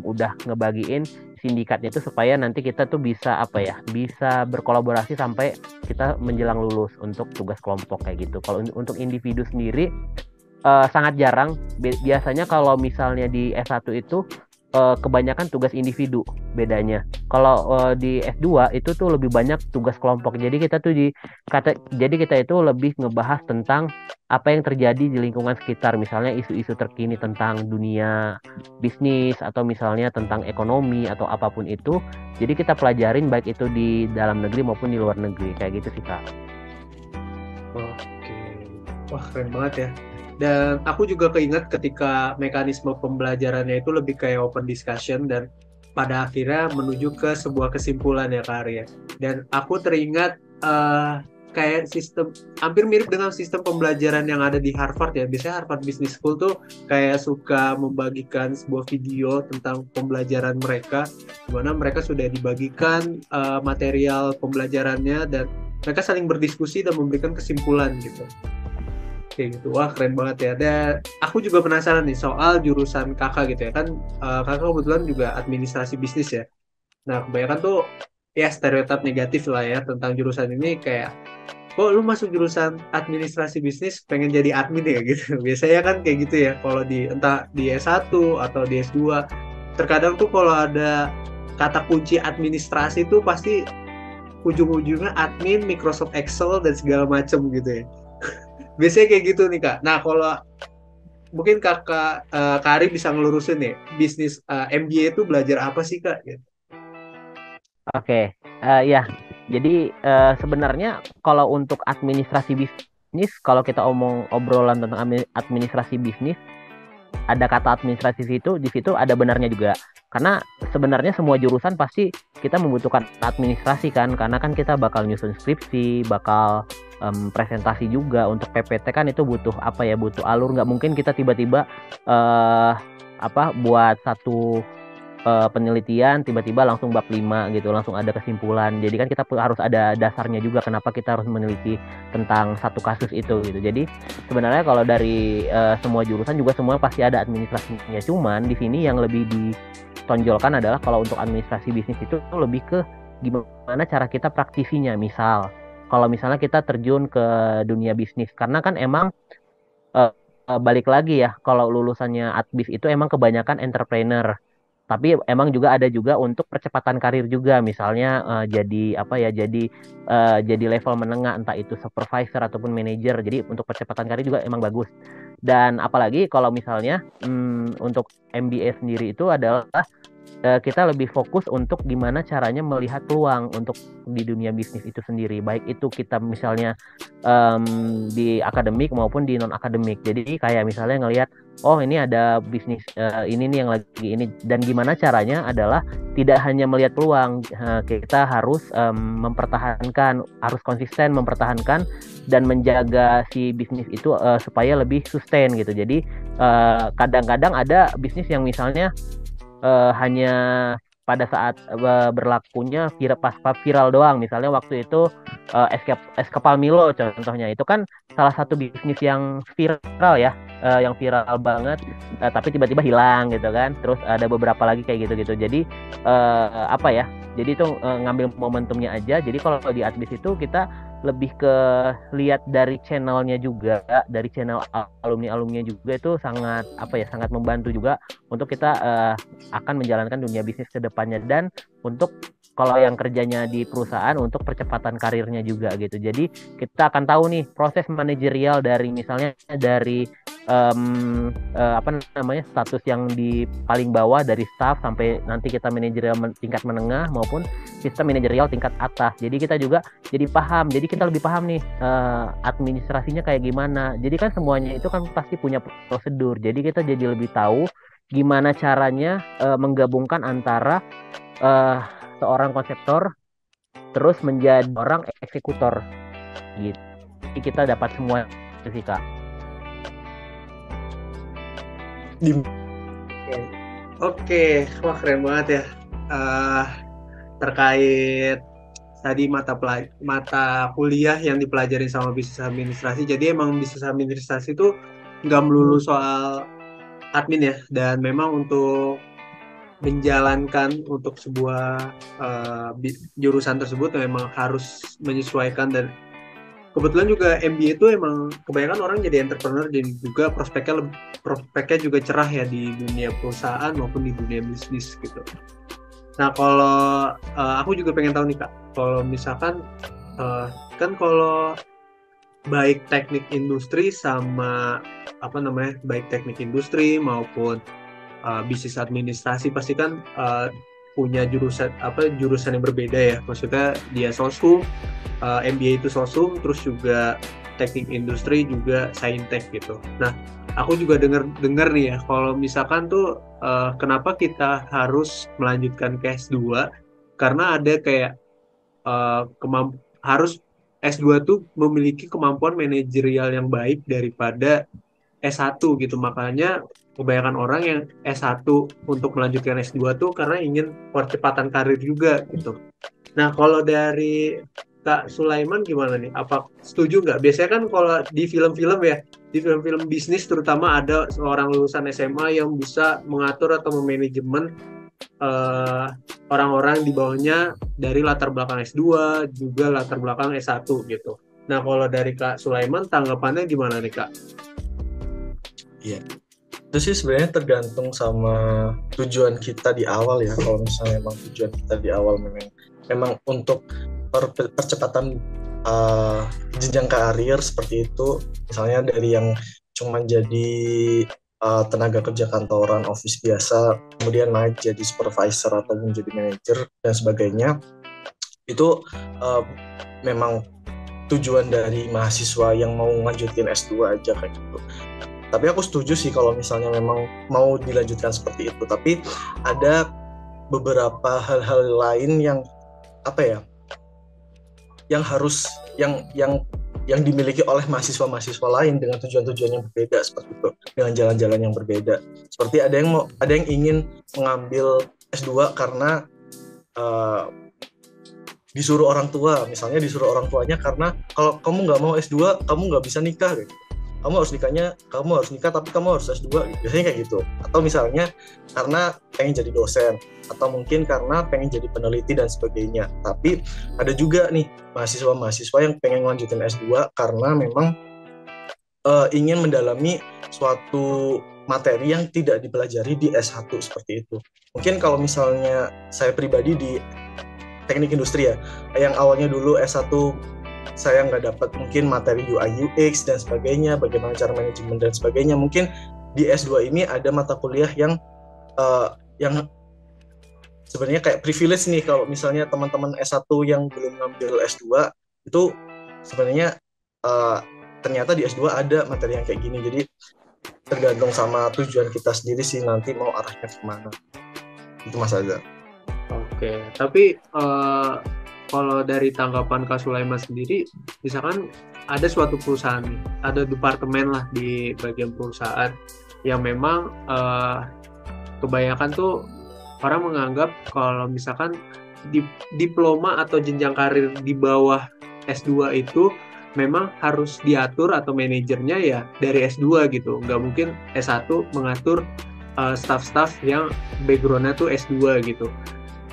udah ngebagiin sindikatnya itu supaya nanti kita tuh bisa bisa berkolaborasi sampai kita menjelang lulus untuk tugas kelompok kayak gitu. Kalau untuk individu sendiri sangat jarang. Biasanya kalau misalnya di S1 itu kebanyakan tugas individu bedanya. Kalau di S2 itu tuh lebih banyak tugas kelompok. Jadi kita itu lebih ngebahas tentang apa yang terjadi di lingkungan sekitar, misalnya isu-isu terkini tentang dunia bisnis atau misalnya tentang ekonomi atau apapun itu. Jadi kita pelajarin baik itu di dalam negeri maupun di luar negeri kayak gitu sih Kak. Oke, wah keren banget ya. Dan aku juga keinget ketika mekanisme pembelajarannya itu lebih kayak open discussion dan pada akhirnya menuju ke sebuah kesimpulan ya Kak Arya. Dan aku teringat kayak sistem hampir mirip dengan sistem pembelajaran yang ada di Harvard ya. Biasanya Harvard Business School tuh kayak suka membagikan sebuah video tentang pembelajaran mereka, di mana mereka sudah dibagikan material pembelajarannya dan mereka saling berdiskusi dan memberikan kesimpulan gitu. Kayak gitu, wah keren banget ya. Dan aku juga penasaran nih soal jurusan kakak gitu ya kan, kakak kebetulan juga administrasi bisnis ya. Nah kebanyakan tuh ya stereotip negatif lah ya tentang jurusan ini, kayak kok lu masuk jurusan administrasi bisnis pengen jadi admin ya gitu. Biasanya kan kayak gitu ya kalau entah di S1 atau di S2. Terkadang tuh kalau ada kata kunci administrasi tuh pasti ujung-ujungnya admin, Microsoft Excel dan segala macem gitu ya. Biasanya kayak gitu nih Kak. Nah kalau mungkin Kak Ari bisa ngelurusin nih, bisnis MBA itu belajar apa sih Kak? Gitu. Oke, ya. Jadi sebenarnya kalau untuk administrasi bisnis, kalau kita obrolan tentang administrasi bisnis, ada kata administrasi di situ ada benarnya juga. Karena sebenarnya semua jurusan pasti kita membutuhkan administrasi kan, karena kan kita bakal nyusun skripsi, bakal presentasi juga. Untuk PPT kan itu butuh butuh alur. Nggak mungkin kita tiba-tiba buat satu penelitian tiba-tiba langsung bab 5 gitu, langsung ada kesimpulan. Jadi kan kita harus ada dasarnya juga kenapa kita harus meneliti tentang satu kasus itu gitu. Jadi sebenarnya kalau dari semua jurusan juga semua pasti ada administrasinya. Cuman di sini yang lebih ditonjolkan adalah kalau untuk administrasi bisnis itu lebih ke gimana cara kita praktisinya. Misal kalau misalnya kita terjun ke dunia bisnis, karena kan emang balik lagi ya, kalau lulusannya adbis itu emang kebanyakan entrepreneur. Tapi emang juga ada juga untuk percepatan karir juga, misalnya jadi level menengah, entah itu supervisor ataupun manager. Jadi untuk percepatan karir juga emang bagus. Dan apalagi kalau misalnya untuk MBA sendiri itu adalah kita lebih fokus untuk gimana caranya melihat peluang untuk di dunia bisnis itu sendiri, baik itu kita misalnya di akademik maupun di non akademik. Jadi kayak misalnya ngelihat, oh ini ada bisnis ini nih yang lagi ini, dan gimana caranya adalah tidak hanya melihat peluang, kita harus mempertahankan, harus konsisten mempertahankan dan menjaga si bisnis itu supaya lebih sustain gitu. Jadi kadang-kadang ada bisnis yang misalnya hanya pada saat berlakunya pas viral doang. Misalnya waktu itu es kepal Milo contohnya, itu kan salah satu bisnis yang viral ya, yang viral banget, tapi tiba-tiba hilang gitu kan. Terus ada beberapa lagi kayak gitu-gitu. Jadi jadi itu ngambil momentumnya aja. Jadi kalau di Adbis itu kita lebih ke lihat dari channelnya juga, dari channel alumni-alumni juga, itu sangat sangat membantu juga untuk kita akan menjalankan dunia bisnis ke depannya. Dan untuk kalau yang kerjanya di perusahaan, untuk percepatan karirnya juga gitu. Jadi kita akan tahu nih proses manajerial dari misalnya dari status yang di paling bawah dari staff sampai nanti kita manajerial tingkat menengah maupun sistem manajerial tingkat atas. Jadi kita juga jadi paham. Jadi kita lebih paham nih administrasinya kayak gimana. Jadi kan semuanya itu kan pasti punya prosedur. Jadi kita jadi lebih tahu gimana caranya menggabungkan antara seorang konseptor terus menjadi orang eksekutor gitu. Jadi kita dapat semua itu sih, Kak. Oke, wah keren banget ya. Terkait tadi mata kuliah yang dipelajari sama bisnis administrasi. Jadi emang bisnis administrasi itu nggak melulu soal admin ya, dan memang untuk menjalankan untuk sebuah jurusan tersebut memang harus menyesuaikan. Dan kebetulan juga MBA itu emang kebanyakan orang jadi entrepreneur, jadi juga prospeknya juga cerah ya di dunia perusahaan maupun di dunia bisnis gitu. Nah kalau aku juga pengen tahu nih Kak, kalau misalkan kan kalau baik teknik industri sama baik teknik industri maupun bisnis administrasi pasti kan punya jurusan yang berbeda ya. Maksudnya dia sosum, MBA itu sosum, terus juga teknik industri juga saintek gitu. Nah, aku juga dengar nih ya, kalau misalkan tuh kenapa kita harus melanjutkan ke S2, karena ada kayak harus S2 tuh memiliki kemampuan manajerial yang baik daripada S1 gitu. Makanya kebanyakan orang yang S1 untuk melanjutkan S2 tuh karena ingin percepatan karir juga gitu. Nah, kalau dari Kak Sulaiman gimana nih? Apa setuju nggak? Biasanya kan kalau di film-film ya, di film-film bisnis terutama ada seorang lulusan SMA yang bisa mengatur atau memanajemen orang-orang di bawahnya dari latar belakang S2 juga latar belakang S1 gitu. Nah, kalau dari Kak Sulaiman tanggapannya gimana nih Kak? Iya, itu sih sebenarnya tergantung sama tujuan kita di awal ya. Kalau misalnya memang tujuan kita di awal memang untuk percepatan jenjang karir seperti itu, misalnya dari yang cuma jadi tenaga kerja kantoran office biasa, kemudian naik jadi supervisor atau menjadi manajer dan sebagainya, itu memang tujuan dari mahasiswa yang mau lanjutin S2 aja kayak gitu. Tapi aku setuju sih kalau misalnya memang mau dilanjutkan seperti itu. Tapi ada beberapa hal-hal lain yang yang dimiliki oleh mahasiswa-mahasiswa lain dengan tujuan-tujuan yang berbeda seperti itu, dengan jalan-jalan yang berbeda. Seperti ada yang ingin mengambil S2 karena disuruh orang tua, misalnya disuruh orang tuanya karena kalau kamu nggak mau S2 kamu nggak bisa nikah gitu. Kamu harus nikah tapi kamu harus S2 gitu. Biasanya kayak gitu. Atau misalnya karena pengen jadi dosen, atau mungkin karena pengen jadi peneliti dan sebagainya. Tapi ada juga nih mahasiswa-mahasiswa yang pengen lanjutin S2 karena memang ingin mendalami suatu materi yang tidak dipelajari di S1 seperti itu. Mungkin kalau misalnya saya pribadi di teknik industri ya, yang awalnya dulu S1 saya nggak dapat mungkin materi UI UX dan sebagainya, bagaimana cara manajemen dan sebagainya. Mungkin di S2 ini ada mata kuliah yang sebenarnya kayak privilege nih, kalau misalnya teman-teman S1 yang belum ngambil S2 itu sebenarnya ternyata di S2 ada materi yang kayak gini. Jadi tergantung sama tujuan kita sendiri sih nanti mau arahnya kemana. Itu Mas Azhar. Oke, tapi kalau dari tanggapan Kak Sulaiman sendiri, misalkan ada suatu perusahaan, ada departemen lah di bagian perusahaan yang memang kebanyakan tuh orang menganggap kalau misalkan diploma atau jenjang karir di bawah S2 itu memang harus diatur atau manajernya ya dari S2 gitu. Nggak mungkin S1 mengatur staff-staff yang background-nya tuh S2 gitu.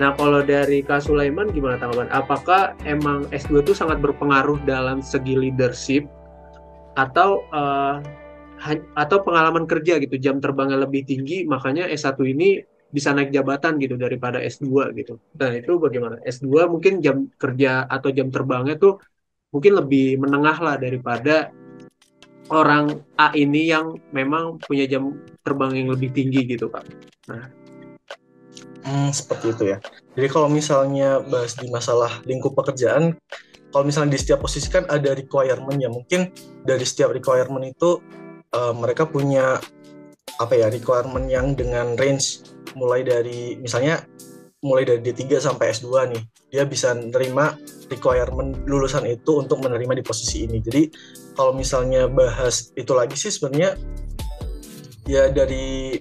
Nah, kalau dari Kak Sulaiman gimana tanggapan? Apakah emang S2 itu sangat berpengaruh dalam segi leadership atau pengalaman kerja gitu, jam terbangnya lebih tinggi, makanya S1 ini bisa naik jabatan gitu daripada S2 gitu. Dan itu bagaimana? S2 mungkin jam kerja atau jam terbangnya tuh mungkin lebih menengah lah daripada orang A ini yang memang punya jam terbang yang lebih tinggi gitu, Pak. Nah, seperti itu ya. Jadi kalau misalnya bahas di masalah lingkup pekerjaan, kalau misalnya di setiap posisi kan ada requirement ya. Mungkin dari setiap requirement itu mereka punya requirement yang dengan range mulai dari D3 sampai S2 nih. Dia bisa menerima requirement lulusan itu untuk menerima di posisi ini. Jadi kalau misalnya bahas itu lagi sih sebenarnya ya dari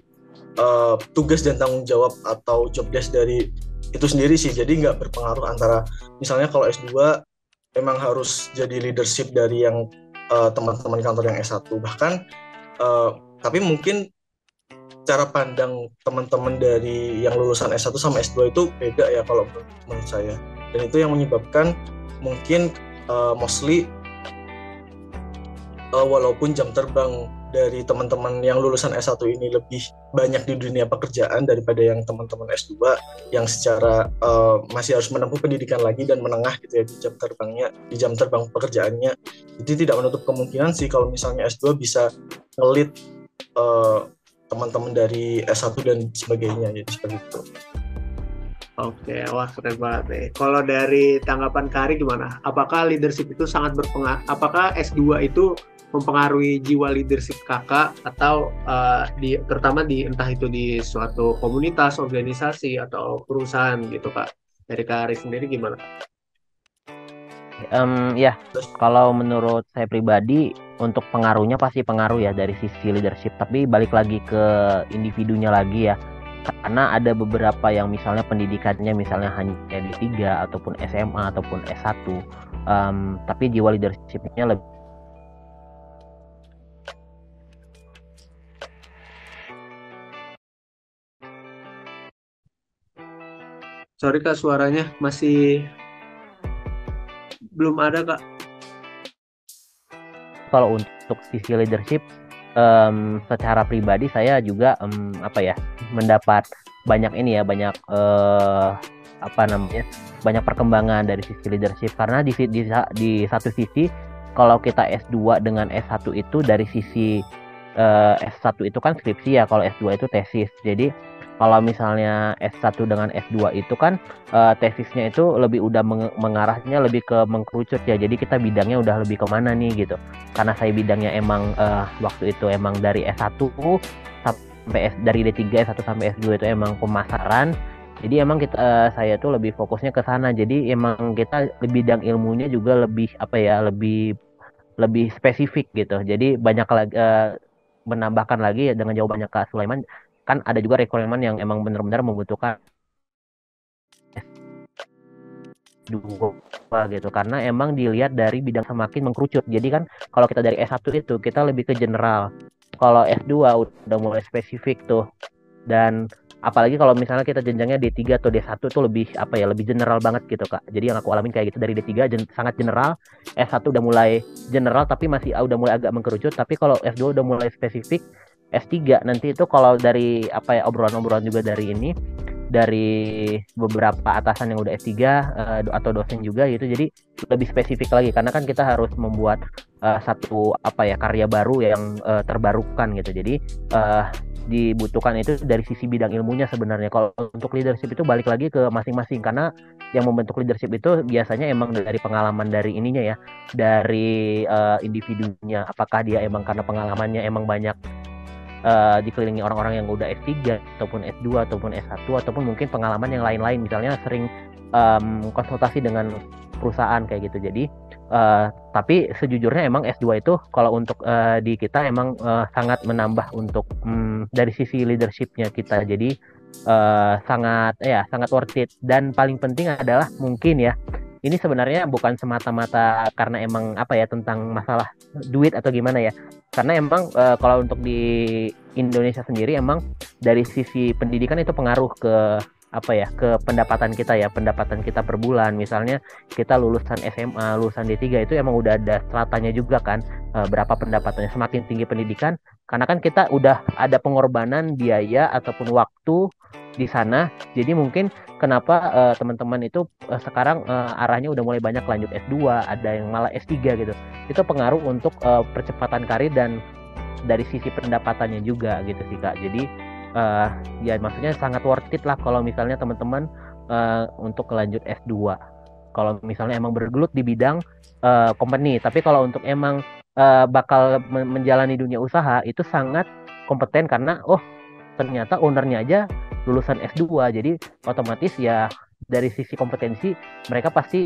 tugas dan tanggung jawab atau job desk dari itu sendiri sih. Jadi nggak berpengaruh antara misalnya kalau S2 emang harus jadi leadership dari yang teman-teman kantor yang S1. Bahkan tapi mungkin cara pandang teman-teman dari yang lulusan S1 sama S2 itu beda ya kalau menurut saya. Dan itu yang menyebabkan mungkin mostly walaupun jam terbang dari teman-teman yang lulusan S1 ini lebih banyak di dunia pekerjaan daripada yang teman-teman S2 yang secara masih harus menempuh pendidikan lagi dan menengah gitu ya di jam terbang pekerjaannya. Jadi tidak menutup kemungkinan sih kalau misalnya S2 bisa nge-lead teman-teman dari S1 dan sebagainya, jadi seperti itu. Oke, wah keren banget nih. Kalau dari tanggapan Kari gimana? Apakah leadership itu sangat berpengaruh? Apakah S2 itu mempengaruhi jiwa leadership kakak atau terutama entah itu di suatu komunitas, organisasi atau perusahaan gitu Kak? Dari Kari sendiri gimana? Ya, kalau menurut saya pribadi untuk pengaruhnya pasti pengaruh ya dari sisi leadership, tapi balik lagi ke individunya lagi ya. Karena ada beberapa yang misalnya pendidikannya misalnya hanya D3 ataupun SMA ataupun S1, tapi jiwa leadershipnya lebih. Sorry Kak, suaranya masih belum ada Kak. Kalau untuk sisi leadership, secara pribadi saya juga mendapat banyak banyak perkembangan dari sisi leadership, karena di satu sisi kalau kita S2 dengan S1 itu dari sisi S1 itu kan skripsi ya, kalau S2 itu tesis. Jadi kalau misalnya S1 dengan S2 itu kan tesisnya itu lebih udah mengarahnya lebih ke mengkerucut ya. Jadi kita bidangnya udah lebih kemana nih gitu. Karena saya bidangnya emang waktu itu emang dari S1 sampai dari D3 S1 sampai S2 itu emang pemasaran. Jadi emang saya tuh lebih fokusnya ke sana. Jadi emang kita bidang ilmunya juga lebih lebih spesifik gitu. Jadi banyak lagi menambahkan lagi ya dengan jawabannya Kak Sulaiman, kan ada juga requirement yang emang benar-benar membutuhkan S2 gitu, karena emang dilihat dari bidang semakin mengkerucut. Jadi kan kalau kita dari S1 itu kita lebih ke general, kalau S2 udah mulai spesifik tuh. Dan apalagi kalau misalnya kita jenjangnya D3 atau D1 tuh lebih lebih general banget gitu Kak. Jadi yang aku alamin kayak gitu, dari D3 sangat general, S1 udah mulai general tapi masih udah mulai agak mengkerucut, tapi kalau S2 udah mulai spesifik, S3 nanti itu kalau dari obrolan-obrolan juga dari beberapa atasan yang udah S3 atau dosen juga gitu, jadi lebih spesifik lagi karena kan kita harus membuat satu karya baru yang terbarukan gitu. Jadi dibutuhkan itu dari sisi bidang ilmunya sebenarnya. Kalau untuk leadership itu balik lagi ke masing-masing, karena yang membentuk leadership itu biasanya emang dari pengalaman dari ininya ya, dari individunya. Apakah dia emang karena pengalamannya emang banyak dikelilingi orang-orang yang udah S3 ataupun S2 ataupun S1 ataupun mungkin pengalaman yang lain-lain, misalnya sering konsultasi dengan perusahaan kayak gitu. Jadi tapi sejujurnya emang S2 itu kalau untuk di kita emang sangat menambah untuk dari sisi leadershipnya kita. Jadi sangat worth it. Dan paling penting adalah mungkin ya, ini sebenarnya bukan semata-mata karena emang tentang masalah duit atau gimana ya. Karena emang kalau untuk di Indonesia sendiri emang dari sisi pendidikan itu pengaruh ke ke pendapatan kita per bulan. Misalnya kita lulusan SMA, lulusan D3 itu emang udah ada stratanya juga kan, berapa pendapatannya. Semakin tinggi pendidikan, karena kan kita udah ada pengorbanan biaya ataupun waktu di sana. Jadi mungkin kenapa teman-teman itu sekarang arahnya udah mulai banyak lanjut S2, ada yang malah S3 gitu. Itu pengaruh untuk percepatan karir dan dari sisi pendapatannya juga gitu sih Kak. Jadi ya maksudnya sangat worth it lah kalau misalnya teman-teman untuk lanjut S2. Kalau misalnya emang bergelut di bidang company, tapi kalau untuk emang bakal menjalani dunia usaha itu sangat kompeten karena ternyata ownernya aja lulusan S2, jadi otomatis ya dari sisi kompetensi mereka pasti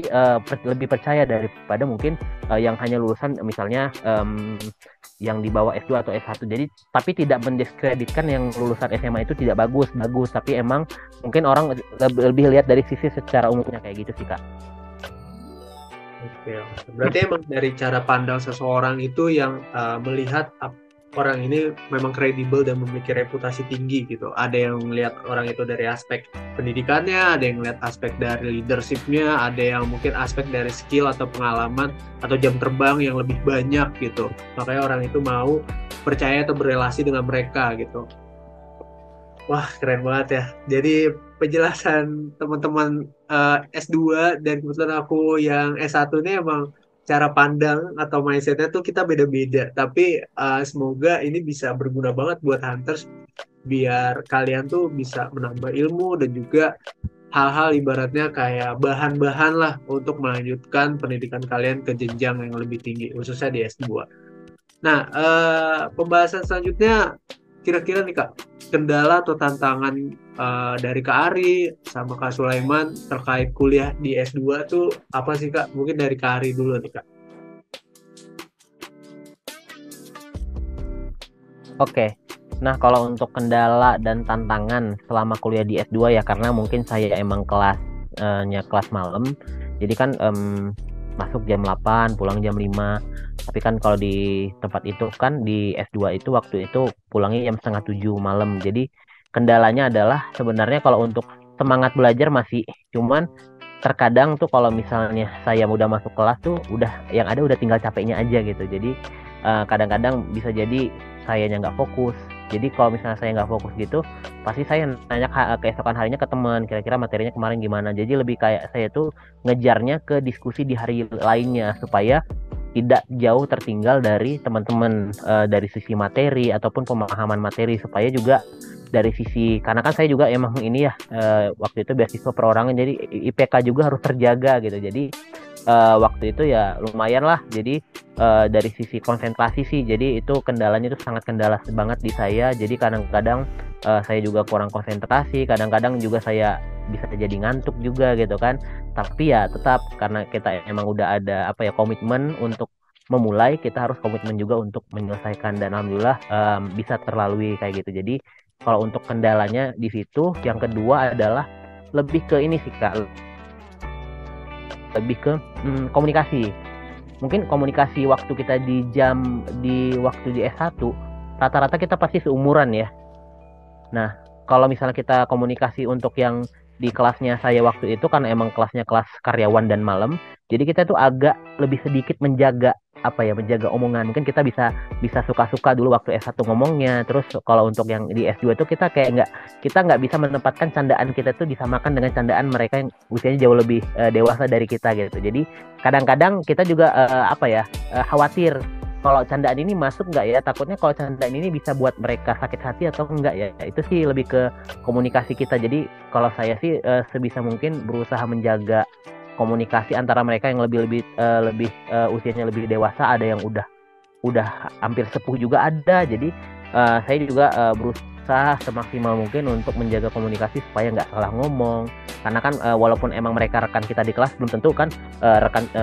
lebih percaya daripada mungkin yang hanya lulusan misalnya yang di bawah S2 atau S1. Jadi tapi tidak mendiskreditkan yang lulusan SMA itu tidak bagus, tapi emang mungkin orang lebih lihat dari sisi secara umumnya kayak gitu sih Kak. Oke. Berarti emang dari cara pandang seseorang itu yang melihat orang ini memang kredibel dan memiliki reputasi tinggi gitu. Ada yang melihat orang itu dari aspek pendidikannya, ada yang melihat aspek dari leadershipnya, ada yang mungkin aspek dari skill atau pengalaman atau jam terbang yang lebih banyak gitu. Makanya orang itu mau percaya atau berrelasi dengan mereka gitu. Wah, keren banget ya. Jadi penjelasan teman-teman S2 dan kebetulan aku yang S1 ini emang cara pandang atau mindsetnya tuh kita beda-beda. Tapi semoga ini bisa berguna banget buat hunters biar kalian tuh bisa menambah ilmu dan juga hal-hal ibaratnya kayak bahan-bahan lah untuk melanjutkan pendidikan kalian ke jenjang yang lebih tinggi, khususnya di S2. Nah, pembahasan selanjutnya kira-kira nih Kak, kendala atau tantangan dari Kak Ari sama Kak Sulaiman terkait kuliah di S2 tuh apa sih Kak? Mungkin dari Kak Ari dulu nih Kak. Oke. Nah, kalau untuk kendala dan tantangan selama kuliah di S2 ya, karena mungkin saya emang kelas malam. Jadi kan masuk jam 8, pulang jam 5. Tapi kan kalau di tempat itu kan di S2 itu waktu itu pulangnya jam 6:30 malam. Jadi kendalanya adalah sebenarnya kalau untuk semangat belajar masih, cuman terkadang tuh kalau misalnya saya udah masuk kelas tuh yang ada udah tinggal capeknya aja gitu. Jadi kadang-kadang bisa jadi sayanya nggak fokus. Jadi kalau misalnya saya nggak fokus gitu, pasti saya nanya keesokan harinya ke teman, kira-kira materinya kemarin gimana. Jadi lebih kayak saya tuh ngejarnya ke diskusi di hari lainnya supaya tidak jauh tertinggal dari teman-teman dari sisi materi ataupun pemahaman materi, supaya juga dari sisi, karena kan saya juga emang ini ya waktu itu beasiswa perorangan, jadi IPK juga harus terjaga gitu. Jadi waktu itu ya lumayan lah. Jadi dari sisi konsentrasi sih, jadi itu kendalanya itu sangat kendala banget di saya. Jadi kadang-kadang saya juga kurang konsentrasi, kadang-kadang juga saya bisa jadi ngantuk juga gitu kan. Tapi ya tetap karena kita emang udah ada komitmen untuk memulai, kita harus komitmen juga untuk menyelesaikan, dan alhamdulillah bisa terlalui kayak gitu. Jadi kalau untuk kendalanya di situ. Yang kedua adalah lebih ke ini sih Kak, lebih ke komunikasi. Mungkin komunikasi waktu kita waktu di S1 rata-rata kita pasti seumuran ya. Nah, kalau misalnya kita komunikasi untuk yang di kelasnya saya waktu itu kan emang kelasnya kelas karyawan dan malam, jadi kita tuh agak lebih sedikit menjaga apa ya, menjaga omongan. Mungkin kita bisa suka-suka dulu waktu S1 ngomongnya, terus kalau untuk yang di S2 itu kita kayak nggak bisa menempatkan candaan kita tuh disamakan dengan candaan mereka yang usianya jauh lebih dewasa dari kita gitu. Jadi kadang-kadang kita juga khawatir kalau candaan ini masuk nggak ya, takutnya kalau candaan ini bisa buat mereka sakit hati atau enggak ya. Itu sih lebih ke komunikasi kita. Jadi kalau saya sih sebisa mungkin berusaha menjaga komunikasi antara mereka yang lebih usianya lebih dewasa, ada yang udah hampir sepuh juga ada. Jadi saya juga berusaha semaksimal mungkin untuk menjaga komunikasi supaya nggak salah ngomong. Karena kan walaupun emang mereka rekan kita di kelas, belum tentu kan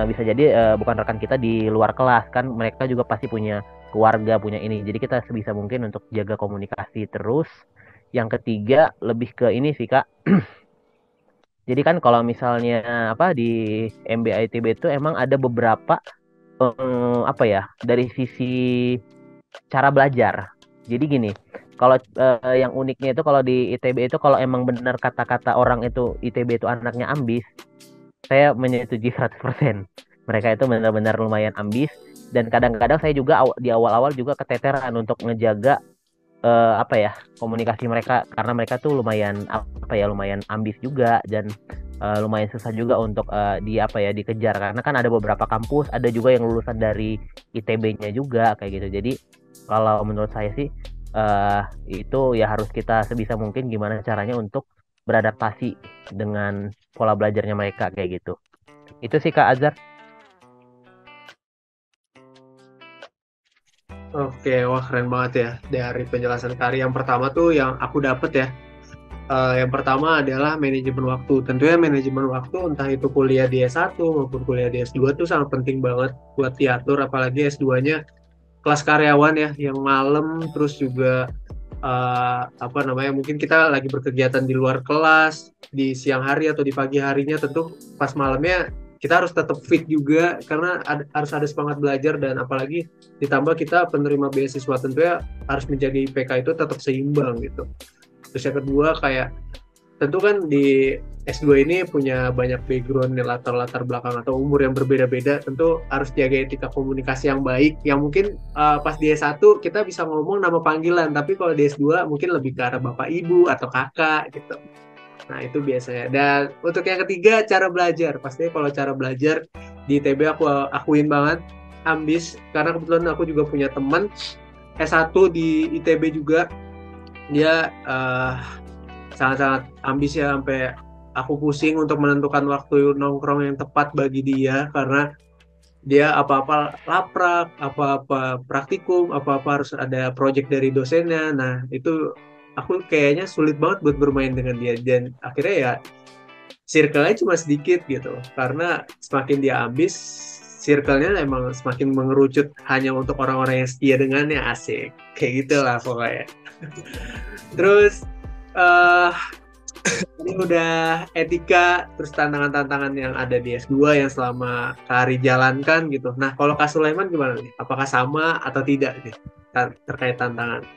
bisa jadi bukan rekan kita di luar kelas kan, mereka juga pasti punya keluarga, punya ini. Jadi kita sebisa mungkin untuk jaga komunikasi terus. Yang ketiga lebih ke ini sih Kak. Jadi kan kalau misalnya di MBA ITB itu emang ada beberapa dari sisi cara belajar. Jadi gini, kalau yang uniknya itu kalau di ITB itu kalau emang benar kata-kata orang itu ITB itu anaknya ambis, saya menyetujui 100%. Mereka itu benar-benar lumayan ambis, dan kadang-kadang saya juga di awal-awal juga keteteran untuk ngejaga komunikasi mereka, karena mereka tuh lumayan ambis juga, dan lumayan susah juga untuk dikejar, karena kan ada beberapa kampus, ada juga yang lulusan dari ITB-nya juga kayak gitu. Jadi kalau menurut saya sih itu ya harus kita sebisa mungkin gimana caranya untuk beradaptasi dengan pola belajarnya mereka kayak gitu. Itu sih Kak Azhar. Oke, wah keren banget ya dari penjelasan Kari. Yang pertama tuh yang aku dapet ya, yang pertama adalah manajemen waktu. Tentunya manajemen waktu entah itu kuliah di S1 maupun kuliah di S2 tuh sangat penting banget buat diatur, apalagi S2-nya kelas karyawan ya, yang malam, terus juga mungkin kita lagi berkegiatan di luar kelas di siang hari atau di pagi harinya, tentu pas malamnya kita harus tetap fit juga karena harus ada semangat belajar, dan apalagi ditambah kita penerima beasiswa, tentunya harus menjaga IPK itu tetap seimbang gitu. Terus yang kedua kayak tentu kan di S2 ini punya banyak background, latar belakang atau umur yang berbeda-beda, tentu harus jaga etika komunikasi yang baik, yang mungkin pas di S1 kita bisa ngomong nama panggilan, tapi kalau di S2 mungkin lebih ke arah bapak ibu atau kakak gitu. Nah itu biasanya. Dan untuk yang ketiga, cara belajar. Pastinya kalau cara belajar di ITB aku akuin banget ambis, karena kebetulan aku juga punya teman S1 di ITB juga, dia sangat-sangat ambis ya, sampai aku pusing untuk menentukan waktu nongkrong yang tepat bagi dia, karena dia apa-apa laprak, apa-apa praktikum, apa-apa harus ada project dari dosennya. Nah itu aku kayaknya sulit banget buat bermain dengan dia, dan akhirnya ya circle-nya cuma sedikit gitu, karena semakin dia ambis, circle-nya emang semakin mengerucut hanya untuk orang-orang yang setia dengannya. Asik kayak gitulah pokoknya. Terus ini udah etika, terus tantangan-tantangan yang ada di S2 yang selama Kak Ari jalankan gitu. Nah kalau Kak Sulaiman gimana nih? Apakah sama atau tidak nih terkait tantangan?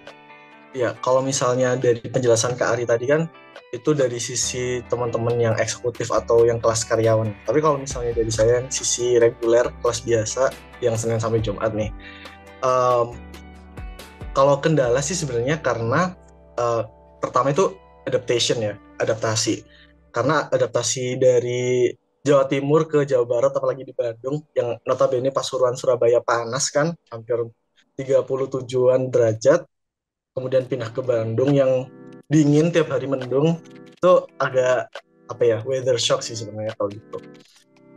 Ya, kalau misalnya dari penjelasan Kak Ari tadi kan, itu dari sisi teman-teman yang eksekutif atau yang kelas karyawan. Tapi kalau misalnya dari saya, sisi reguler, kelas biasa, yang Senin sampai Jumat nih. Kalau kendala sih sebenarnya karena pertama itu adaptasi. Karena adaptasi dari Jawa Timur ke Jawa Barat, apalagi di Bandung, yang notabene Pasuruan Surabaya panas kan, hampir 37-an derajat, kemudian pindah ke Bandung yang dingin tiap hari mendung, itu agak weather shock sih sebenarnya kalau gitu.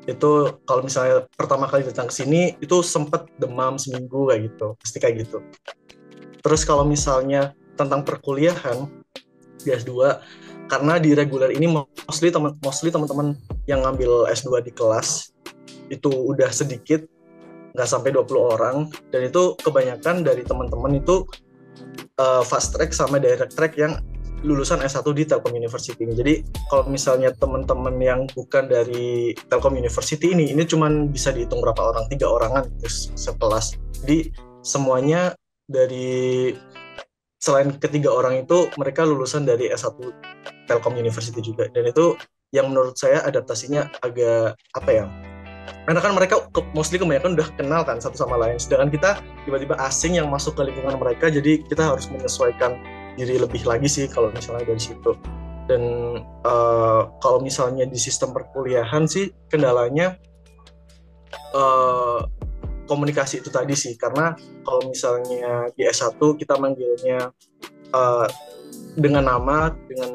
Itu kalau misalnya pertama kali datang ke sini itu sempet demam seminggu kayak gitu, pasti kayak gitu. Terus kalau misalnya tentang perkuliahan di S2, karena di reguler ini mostly teman-teman yang ngambil S2 di kelas itu udah sedikit, nggak sampai 20 orang, dan itu kebanyakan dari teman-teman itu fast track sama direct track yang lulusan S1 di Telkom University ini. Jadi kalau misalnya teman-teman yang bukan dari Telkom University ini cuman bisa dihitung berapa orang, 3 orangan gitu sekelas. Jadi semuanya dari selain ketiga orang itu mereka lulusan dari S1 Telkom University juga, dan itu yang menurut saya adaptasinya agak karena kan mereka mostly kebanyakan udah kenal kan satu sama lain, sedangkan kita tiba-tiba asing yang masuk ke lingkungan mereka, jadi kita harus menyesuaikan diri lebih lagi sih kalau misalnya dari situ. Dan kalau misalnya di sistem perkuliahan sih kendalanya komunikasi itu tadi sih, karena kalau misalnya di S1 kita manggilnya dengan nama, dengan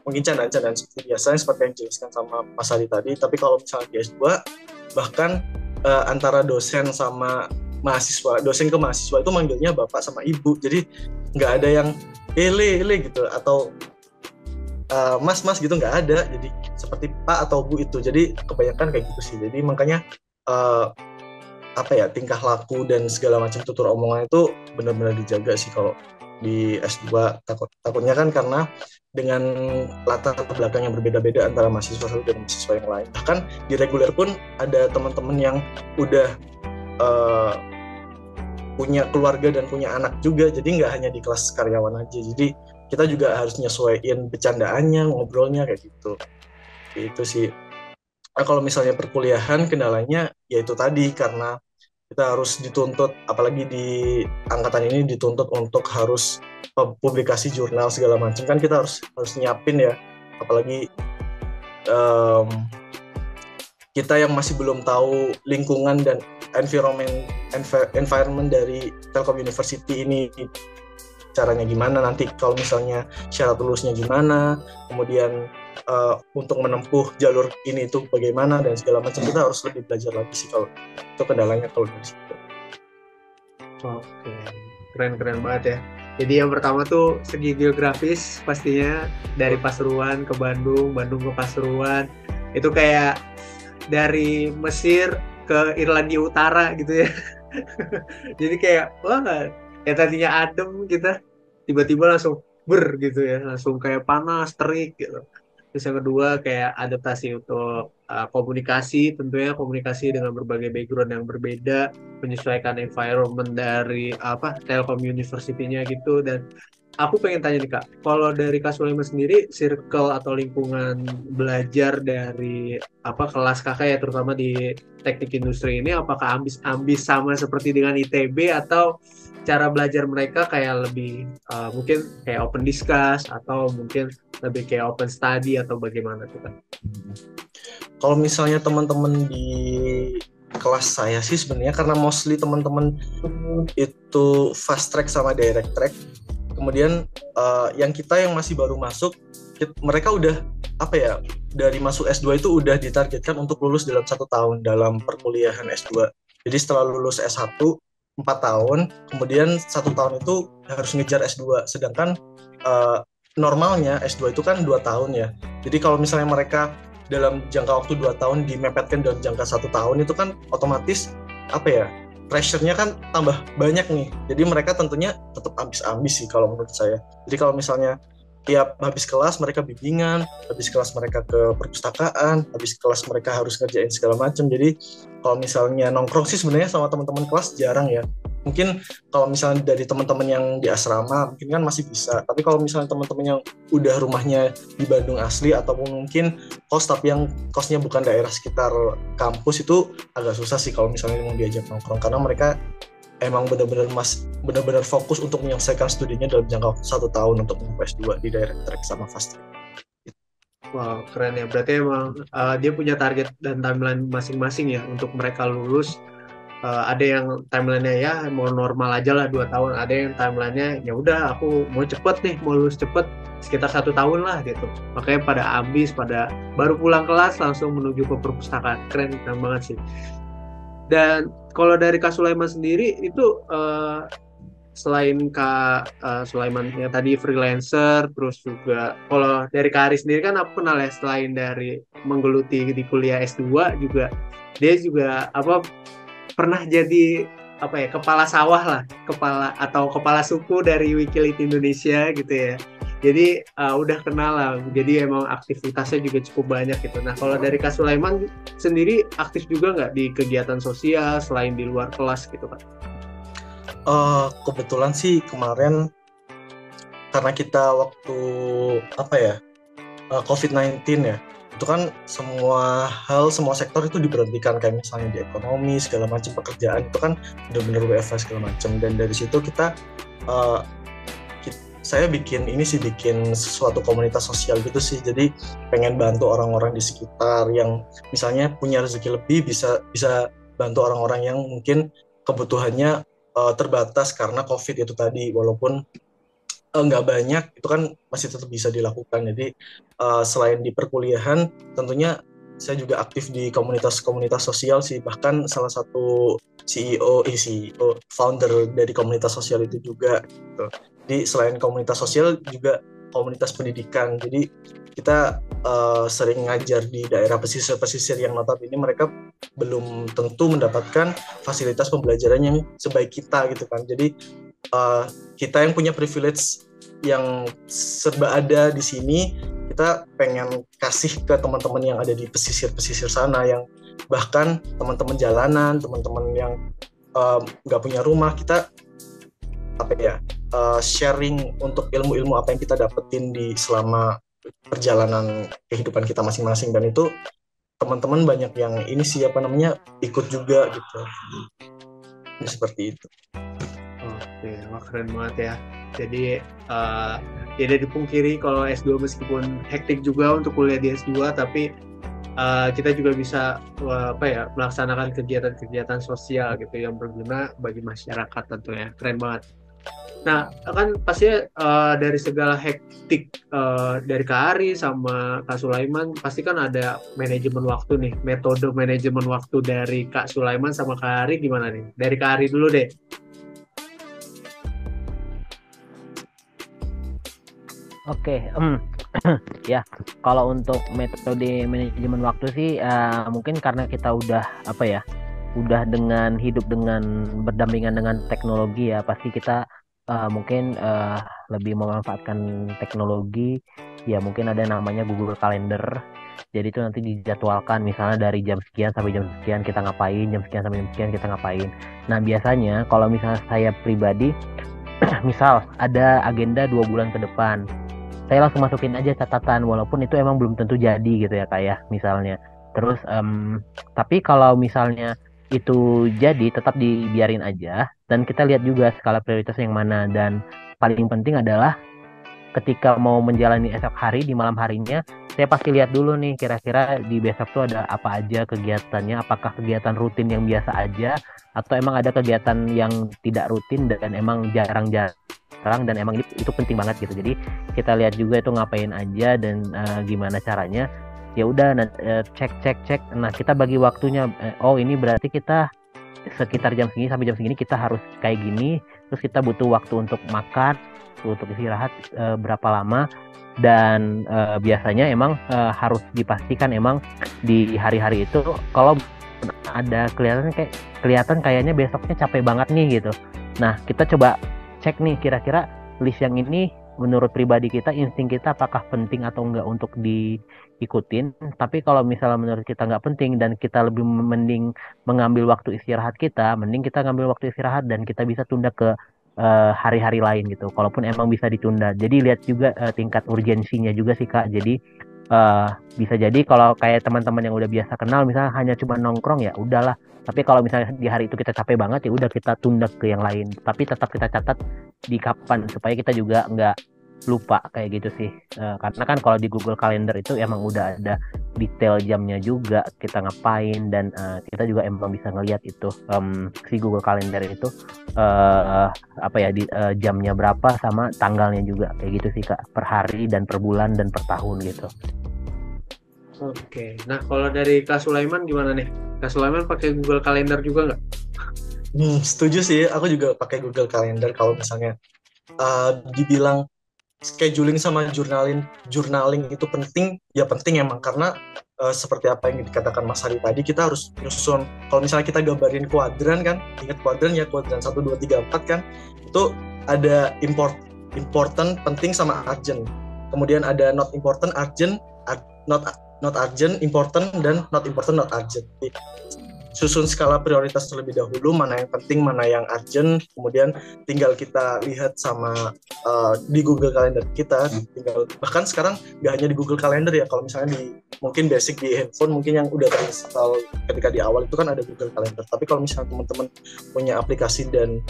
mungkin candaan-candaan seperti biasa seperti yang dijelaskan sama Mas Adi tadi. Tapi kalau misalnya di S2 bahkan antara dosen sama mahasiswa, dosen ke mahasiswa itu manggilnya bapak sama ibu, jadi nggak ada yang ele gitu atau mas gitu, nggak ada, jadi seperti pak atau bu itu, jadi kebanyakan kayak gitu sih. Jadi makanya tingkah laku dan segala macam tutur omongan itu benar-benar dijaga sih kalau di S2. Takutnya kan karena dengan latar belakang yang berbeda-beda antara mahasiswa satu dan mahasiswa yang lain. Bahkan di reguler pun ada teman-teman yang udah punya keluarga dan punya anak juga, jadi nggak hanya di kelas karyawan aja. Jadi kita juga harus nyesuaiin bercandaannya, ngobrolnya kayak gitu. Itu sih. Nah, kalau misalnya perkuliahan kendalanya yaitu tadi, karena kita harus dituntut, apalagi di angkatan ini dituntut untuk harus publikasi jurnal segala macam, kan kita harus nyiapin ya, apalagi kita yang masih belum tahu lingkungan dan environment dari Telkom University ini caranya gimana, nanti kalau misalnya syarat lulusnya gimana, kemudian untuk menempuh jalur ini itu bagaimana dan segala macam, kita harus lebih belajar lagi sih kalau itu kendalanya kalau dari situ. Oke, keren banget ya. Jadi yang pertama tuh segi geografis pastinya, dari Pasuruan ke Bandung ke Pasuruan, itu kayak dari Mesir ke Irlandia Utara gitu ya. Jadi kayak wah, ya tadinya adem kita tiba-tiba langsung gitu ya, langsung kayak panas terik gitu. Terus yang kedua kayak adaptasi untuk komunikasi, tentunya komunikasi dengan berbagai background yang berbeda, menyesuaikan environment dari Telkom University-nya gitu. Dan aku pengen tanya nih Kak, kalau dari Kak Sulaiman sendiri, circle atau lingkungan belajar dari kelas kakak ya, terutama di teknik industri ini, apakah ambis sama seperti dengan ITB, atau cara belajar mereka kayak lebih mungkin kayak open discuss, atau mungkin lebih kayak open study, atau bagaimana tuh Kak? Kalau misalnya teman-teman di kelas saya sih sebenarnya karena mostly teman-teman itu fast track sama direct track. Kemudian yang kita yang masih baru masuk, mereka udah dari masuk S2 itu udah ditargetkan untuk lulus dalam 1 tahun dalam perkuliahan S2. Jadi setelah lulus S1 4 tahun, kemudian 1 tahun itu harus ngejar S2. Sedangkan normalnya S2 itu kan 2 tahun ya. Jadi kalau misalnya mereka dalam jangka waktu 2 tahun dimepetkan dalam jangka 1 tahun, itu kan otomatis pressure-nya kan tambah banyak nih. Jadi mereka tentunya tetap ambis sih kalau menurut saya. Jadi kalau misalnya tiap habis kelas mereka bimbingan, habis kelas mereka ke perpustakaan, habis kelas mereka harus ngerjain segala macam. Jadi kalau misalnya nongkrong sih sebenarnya sama teman-teman kelas jarang ya. Mungkin kalau misalnya dari teman-teman yang di asrama mungkin kan masih bisa. Tapi kalau misalnya teman-teman yang udah rumahnya di Bandung asli, ataupun mungkin kos tapi yang kosnya bukan daerah sekitar kampus, itu agak susah sih kalau misalnya mau diajak nongkrong, karena mereka emang benar-benar fokus untuk menyelesaikan studinya dalam jangka waktu 1 tahun untuk menempuh S2 di direct track sama fast track. Wow, keren ya. Berarti emang dia punya target dan timeline masing-masing ya untuk mereka lulus. Ada yang timelinenya ya mau normal aja lah 2 tahun, ada yang timelinenya ya udah aku mau cepet nih, mau lulus cepet sekitar 1 tahun lah gitu. Makanya pada ambis, pada baru pulang kelas langsung menuju ke perpustakaan. Keren banget sih. Dan kalau dari Kak Sulaiman sendiri itu selain Kak Sulaiman yang tadi freelancer, terus juga kalau dari Kak Ari sendiri kan aku kenal ya, selain dari menggeluti di kuliah S2 juga dia juga pernah jadi kepala sawah lah, kepala suku dari Wikileaks Indonesia gitu ya. Jadi udah kenal lah, jadi emang aktivitasnya juga cukup banyak gitu. Nah kalau dari Kak Sulaiman sendiri aktif juga nggak di kegiatan sosial selain di luar kelas gitu Kak? Kebetulan sih kemarin karena kita waktu COVID-19 ya, itu kan semua hal, semua sektor itu diberhentikan, kayak misalnya di ekonomi segala macam, pekerjaan itu kan benar-benar WFH segala macam. Dan dari situ uh, saya bikin sesuatu komunitas sosial gitu sih. Jadi pengen bantu orang-orang di sekitar yang misalnya punya rezeki lebih, bisa bantu orang-orang yang mungkin kebutuhannya terbatas karena COVID itu tadi. Walaupun nggak banyak, itu kan masih tetap bisa dilakukan. Jadi selain di perkuliahan, tentunya saya juga aktif di komunitas-komunitas sosial sih. Bahkan salah satu CEO, founder dari komunitas sosial itu juga gitu. Jadi selain komunitas sosial juga komunitas pendidikan. Jadi kita sering ngajar di daerah pesisir-pesisir yang notabene mereka belum tentu mendapatkan fasilitas pembelajaran yang sebaik kita gitu kan. Jadi kita yang punya privilege yang serba ada di sini, kita pengen kasih ke teman-teman yang ada di pesisir-pesisir sana, yang bahkan teman-teman jalanan, teman-teman yang nggak punya rumah. Kita sharing untuk ilmu-ilmu apa yang kita dapetin di selama perjalanan kehidupan kita masing-masing. Dan itu teman-teman banyak yang ini sih ikut juga gitu. Seperti itu. Oke, wah keren banget ya. Jadi tidak dipungkiri kalau S2 meskipun hektik juga untuk kuliah di S2, tapi kita juga bisa melaksanakan kegiatan-kegiatan sosial gitu yang berguna bagi masyarakat tentunya. Keren banget. Nah, kan pasti dari segala hektik dari Kak Ari sama Kak Sulaiman, pasti kan ada manajemen waktu nih. Metode manajemen waktu dari Kak Sulaiman sama Kak Ari gimana nih? Dari Kak Ari dulu deh. Oke, ya kalau untuk metode manajemen waktu sih mungkin karena kita udah dengan hidup dengan berdampingan dengan teknologi ya, pasti kita mungkin lebih memanfaatkan teknologi ya. Mungkin ada namanya Google Calendar, jadi itu nanti dijadwalkan misalnya dari jam sekian sampai jam sekian kita ngapain, jam sekian sampai jam sekian kita ngapain. Nah biasanya kalau misalnya saya pribadi misal ada agenda 2 bulan ke depan, saya langsung masukin aja catatan, walaupun itu emang belum tentu jadi gitu ya kayak misalnya. Terus tapi kalau misalnya itu jadi, tetap dibiarin aja dan kita lihat juga skala prioritas yang mana. Dan paling penting adalah ketika mau menjalani esok hari, di malam harinya saya pasti lihat dulu nih kira-kira di besok tuh ada apa aja kegiatannya, apakah kegiatan rutin yang biasa aja atau emang ada kegiatan yang tidak rutin dan emang jarang-jarang dan emang itu penting banget gitu. Jadi kita lihat juga itu ngapain aja dan gimana caranya. Ya udah cek. Nah kita bagi waktunya. Oh ini berarti kita sekitar jam segini sampai jam segini kita harus kayak gini. Terus kita butuh waktu untuk makan, untuk istirahat berapa lama. Dan biasanya emang harus dipastikan emang di hari-hari itu kalau ada kelihatan kayaknya besoknya capek banget nih gitu. Nah kita coba cek nih kira-kira list yang ini menurut pribadi kita, insting kita apakah penting atau enggak untuk diikutin. Tapi kalau misalnya menurut kita enggak penting dan kita lebih mending mengambil waktu istirahat kita, mending kita ngambil waktu istirahat dan kita bisa tunda ke hari-hari lain gitu. Kalaupun emang bisa ditunda. Jadi lihat juga tingkat urgensinya juga sih Kak. Jadi bisa jadi kalau kayak teman-teman yang udah biasa kenal misalnya hanya cuma nongkrong ya udahlah. Tapi kalau misalnya di hari itu kita capek banget ya udah kita tunda ke yang lain. Tapi tetap kita catat di kapan supaya kita juga nggak lupa kayak gitu sih. Karena kan kalau di Google Calendar itu emang udah ada detail jamnya juga kita ngapain, dan kita juga emang bisa ngelihat itu si Google Calendar itu jamnya berapa sama tanggalnya juga kayak gitu sih Kak, per hari dan per bulan dan per tahun gitu. Oke, nah kalau dari Kak Sulaiman gimana nih? Kak Sulaiman pakai Google Calendar juga nggak? Setuju sih, aku juga pakai Google Calendar. Kalau misalnya dibilang scheduling sama journaling itu penting, ya penting emang, karena seperti apa yang dikatakan Mas Hari tadi, kita harus nyusun. Kalau misalnya kita gambarin kuadran kan, ingat kuadran ya, kuadran 1, 2, 3, 4 kan, itu ada important, penting sama urgent. Kemudian ada not important, urgent, not urgent, important, dan not important, not urgent. Jadi, susun skala prioritas terlebih dahulu, mana yang penting, mana yang urgent, kemudian tinggal kita lihat sama di Google Calendar kita, tinggal bahkan sekarang nggak hanya di Google Calendar ya, kalau misalnya mungkin basic di handphone mungkin yang udah terinstall ketika di awal itu kan ada Google Calendar, tapi kalau misalnya teman-teman punya aplikasi dan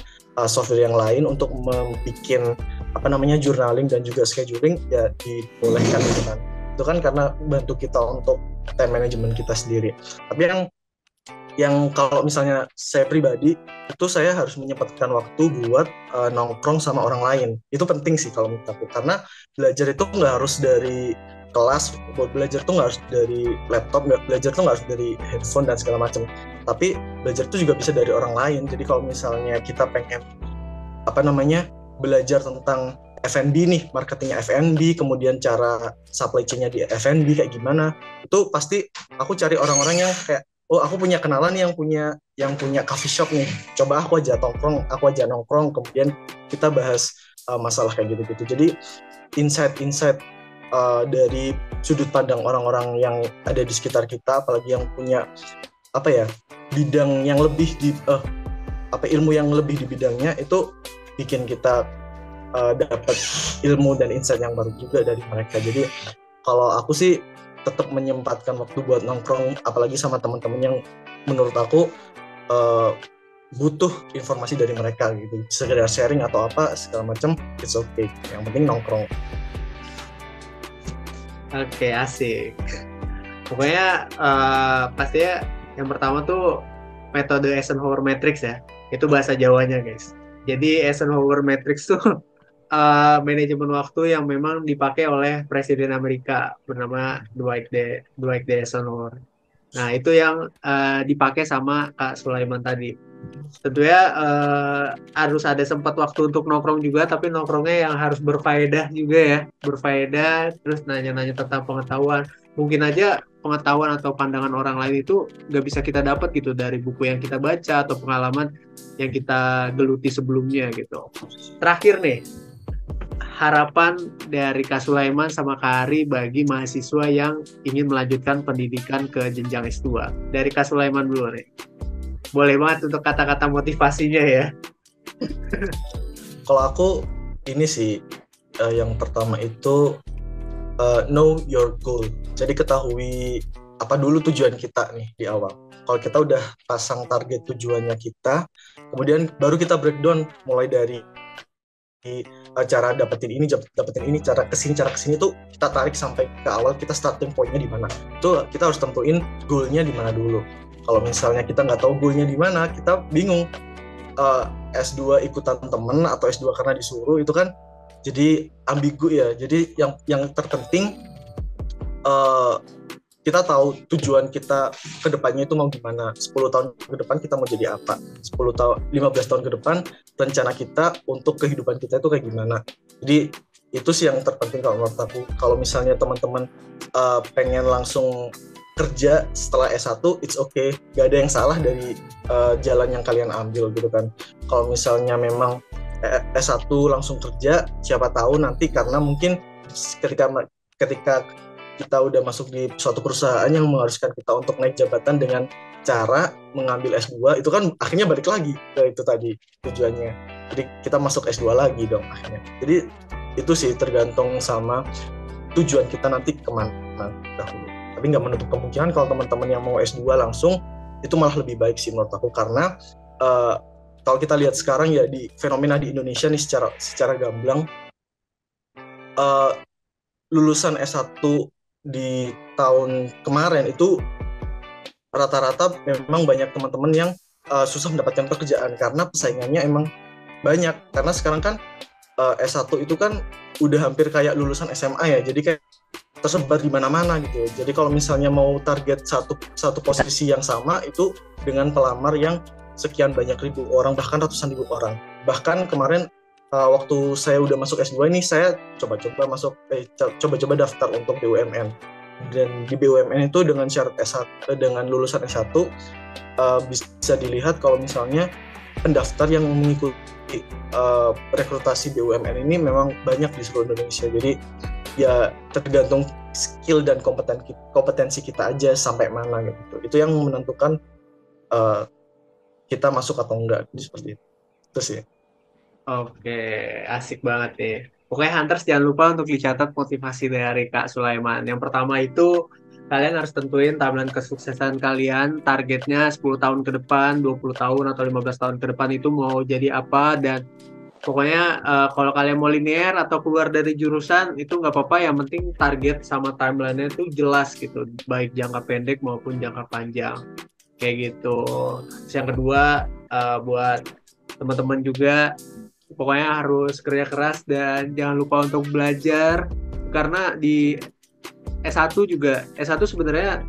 software yang lain untuk membuat journaling dan juga scheduling, ya dibolehkan gitu kan. Itu kan karena bantu kita untuk time management kita sendiri. Tapi yang kalau misalnya saya pribadi itu saya harus menyempatkan waktu buat nongkrong sama orang lain. Itu penting sih kalau menurut aku, karena belajar itu nggak harus dari kelas, buat belajar tuh nggak harus dari laptop, belajar tuh nggak harus dari handphone dan segala macam. Tapi belajar itu juga bisa dari orang lain. Jadi kalau misalnya kita pengen belajar tentang F&B nih, marketingnya F&B, kemudian cara supply chain-nya di F&B kayak gimana, itu pasti aku cari orang-orang yang kayak, oh aku punya kenalan yang punya coffee shop nih, coba aku aja nongkrong, kemudian kita bahas masalah kayak gitu-gitu. Jadi insight dari sudut pandang orang-orang yang ada di sekitar kita, apalagi yang punya bidang yang lebih di ilmu yang lebih di bidangnya, itu bikin kita dapat ilmu dan insight yang baru juga dari mereka. Jadi kalau aku sih tetap menyempatkan waktu buat nongkrong, apalagi sama teman-teman yang menurut aku butuh informasi dari mereka gitu, sekedar sharing atau apa segala macam, it's okay, yang penting nongkrong. Oke, asik. Pokoknya pastinya yang pertama tuh metode Eisenhower Matrix ya, itu bahasa Jawanya guys. Jadi Eisenhower Matrix tuh manajemen waktu yang memang dipakai oleh Presiden Amerika bernama Dwight D. Eisenhower. Nah, itu yang dipakai sama Kak Sulaiman tadi. Tentunya harus ada sempat waktu untuk nongkrong juga, tapi nongkrongnya yang harus berfaedah juga ya. Berfaedah, terus nanya-nanya tentang pengetahuan. Mungkin aja pengetahuan atau pandangan orang lain itu nggak bisa kita dapat gitu dari buku yang kita baca atau pengalaman yang kita geluti sebelumnya gitu. Terakhir nih, harapan dari Kak Sulaiman sama Kak Ari bagi mahasiswa yang ingin melanjutkan pendidikan ke jenjang S2. Dari Kak Sulaiman dulu nih. Boleh banget untuk kata-kata motivasinya ya. Kalau aku ini sih yang pertama itu know your goal. Jadi ketahui apa dulu tujuan kita nih di awal. Kalau kita udah pasang target tujuannya kita, kemudian baru kita breakdown mulai dari cara dapetin ini, cara kesini tuh kita tarik sampai ke awal, kita starting pointnya di mana. Itu kita harus tentuin goalnya di mana dulu. Kalau misalnya kita nggak tahu goalnya di mana, kita bingung. S2 ikutan temen atau S2 karena disuruh, itu kan jadi ambigu ya. Jadi yang terpenting kita tahu tujuan kita ke depannya itu mau gimana. 10 tahun ke depan kita mau jadi apa, 15 tahun ke depan rencana kita untuk kehidupan kita itu kayak gimana. Jadi itu sih yang terpenting kalau menurut aku. Kalau misalnya teman-teman pengen langsung kerja setelah S1, it's okay, gak ada yang salah dari jalan yang kalian ambil gitu kan. Kalau misalnya memang S1 langsung kerja, siapa tahu nanti karena mungkin ketika kita udah masuk di suatu perusahaan yang mengharuskan kita untuk naik jabatan dengan cara mengambil S2, itu kan akhirnya balik lagi ke itu tadi tujuannya. Jadi kita masuk S2 lagi dong akhirnya. Jadi itu sih tergantung sama tujuan kita nanti kemana dahulu. Tapi nggak menutup kemungkinan kalau teman-teman yang mau S2 langsung, itu malah lebih baik sih menurut aku. Karena kalau kita lihat sekarang ya di fenomena di Indonesia nih secara gamblang, lulusan S1 di tahun kemarin itu rata-rata memang banyak teman-teman yang susah mendapatkan pekerjaan karena persaingannya emang banyak. Karena sekarang kan S1 itu kan udah hampir kayak lulusan SMA ya, jadi kayak tersebar di mana-mana gitu. Jadi kalau misalnya mau target satu posisi yang sama itu dengan pelamar yang sekian banyak ribu orang, bahkan ratusan ribu orang. Bahkan kemarin waktu saya udah masuk S2 ini, saya coba-coba daftar untuk BUMN. Dan di BUMN itu dengan syarat S1, dengan lulusan S1 bisa dilihat kalau misalnya pendaftar yang mengikuti rekrutasi BUMN ini memang banyak di seluruh Indonesia. Jadi ya tergantung skill dan kompetensi kita aja sampai mana gitu. Itu yang menentukan eh, kita masuk atau enggak, jadi seperti itu sih. Oke, asik banget nih. Pokoknya Hunters jangan lupa untuk dicatat motivasi dari Kak Sulaiman. Yang pertama itu kalian harus tentuin timeline kesuksesan kalian, targetnya 10 tahun ke depan, 20 tahun atau 15 tahun ke depan itu mau jadi apa, dan pokoknya kalau kalian mau linear atau keluar dari jurusan itu nggak apa-apa, yang penting target sama timelinenya itu jelas gitu, baik jangka pendek maupun jangka panjang. Kayak gitu. Terus yang kedua, buat teman-teman juga pokoknya harus kerja keras dan jangan lupa untuk belajar, karena di S1 juga, S1 sebenarnya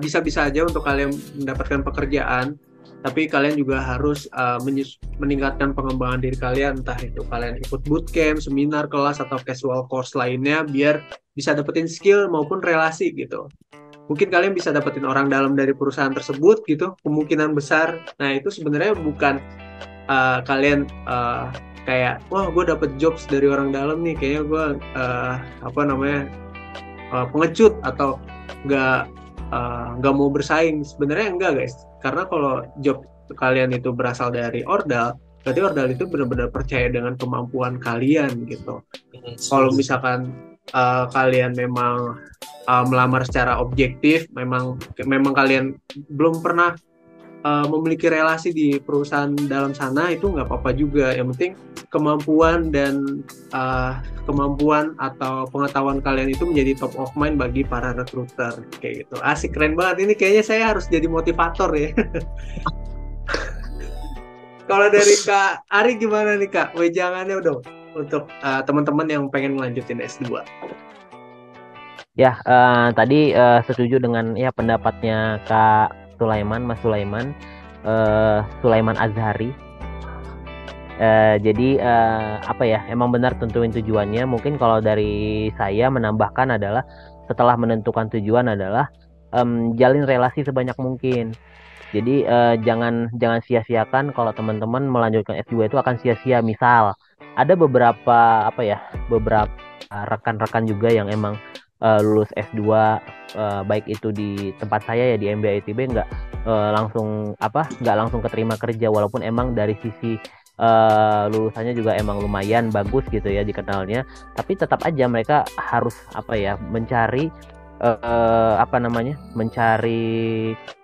bisa-bisa aja untuk kalian mendapatkan pekerjaan, tapi kalian juga harus meningkatkan pengembangan diri kalian, entah itu kalian ikut bootcamp, seminar, kelas, atau casual course lainnya biar bisa dapetin skill maupun relasi gitu. Mungkin kalian bisa dapetin orang dalam dari perusahaan tersebut gitu, kemungkinan besar. Nah itu sebenarnya bukan kalian kayak wah gue dapet jobs dari orang dalam nih, kayaknya gue pengecut atau nggak mau bersaing. Sebenarnya enggak guys, karena kalau job kalian itu berasal dari ordal, berarti ordal itu benar-benar percaya dengan kemampuan kalian gitu. Kalau misalkan kalian memang melamar secara objektif, memang kalian belum pernah memiliki relasi di perusahaan dalam sana, itu nggak apa-apa juga. Yang penting kemampuan dan kemampuan atau pengetahuan kalian itu menjadi top of mind bagi para recruiter kayak gitu. Asik, keren banget ini, kayaknya saya harus jadi motivator ya. Kalau dari Kak Ari gimana nih Kak, wejangannya dong untuk teman-teman yang pengen melanjutin S2? Ya, tadi setuju dengan ya pendapatnya Kak Sulaiman, Mas Sulaiman, Sulaiman Azhari. Jadi apa ya, emang benar tentuin tujuannya. Mungkin kalau dari saya menambahkan adalah setelah menentukan tujuan adalah jalin relasi sebanyak mungkin. Jadi jangan sia-siakan kalau teman-teman melanjutkan S2 itu akan sia-sia. Misal ada beberapa rekan-rekan juga yang emang lulus S2 baik itu di tempat saya ya di MBA ITB nggak langsung keterima kerja, walaupun emang dari sisi lulusannya juga emang lumayan bagus gitu ya dikenalnya, tapi tetap aja mereka harus mencari mencari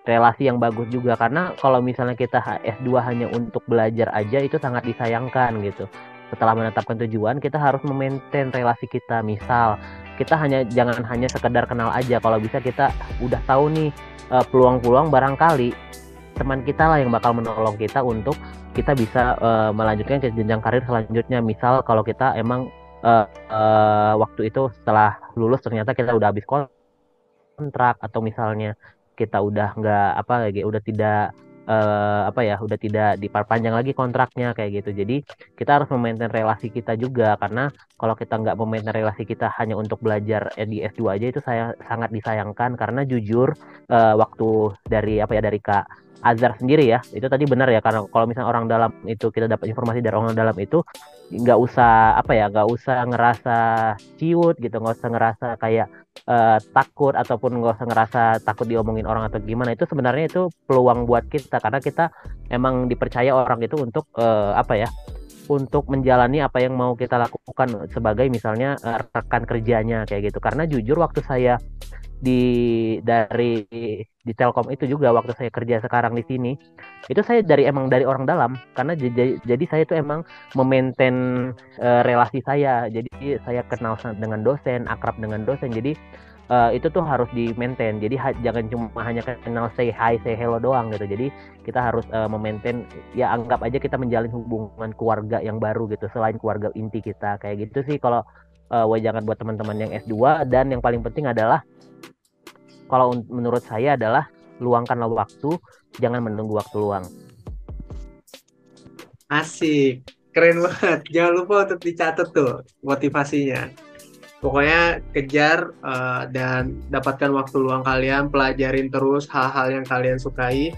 relasi yang bagus juga, karena kalau misalnya kita S2 hanya untuk belajar aja itu sangat disayangkan gitu. Setelah menetapkan tujuan kita harus memaintain relasi kita. Misal kita jangan hanya sekedar kenal aja, kalau bisa kita udah tahu nih peluang-peluang, barangkali teman kita lah yang bakal menolong kita untuk kita bisa melanjutkan ke jenjang karir selanjutnya. Misal kalau kita emang waktu itu setelah lulus ternyata kita udah habis kontrak, atau misalnya kita udah udah tidak diperpanjang lagi kontraknya kayak gitu. Jadi kita harus memaintain relasi kita juga, karena kalau kita nggak memaintain relasi kita hanya untuk belajar di S2 aja itu sangat disayangkan. Karena jujur waktu dari Kak Azhar sendiri ya, itu tadi benar ya, karena kalau misalnya orang dalam itu kita dapat informasi dari orang dalam itu nggak usah ngerasa ciut gitu, nggak usah ngerasa kayak takut, ataupun nggak usah ngerasa takut diomongin orang atau gimana. Itu sebenarnya itu peluang buat kita, karena kita emang dipercaya orang itu untuk untuk menjalani apa yang mau kita lakukan sebagai misalnya rekan kerjanya kayak gitu. Karena jujur waktu saya di Telkom itu juga, waktu saya kerja sekarang di sini, itu saya dari orang dalam, karena jadi saya itu emang memaintain relasi saya. Jadi saya kenal dengan dosen, akrab dengan dosen, jadi itu tuh harus di maintain. Jadi jangan cuma hanya kenal say hi, say hello doang gitu. Jadi kita harus memaintain, ya anggap aja kita menjalin hubungan keluarga yang baru gitu, selain keluarga inti kita kayak gitu sih kalau jangan buat teman-teman yang S2. Dan yang paling penting adalah, kalau menurut saya adalah, luangkanlah waktu, jangan menunggu waktu luang. Asik, keren banget. Jangan lupa untuk dicatat tuh motivasinya. Pokoknya kejar dan dapatkan waktu luang kalian, pelajarin terus hal-hal yang kalian sukai,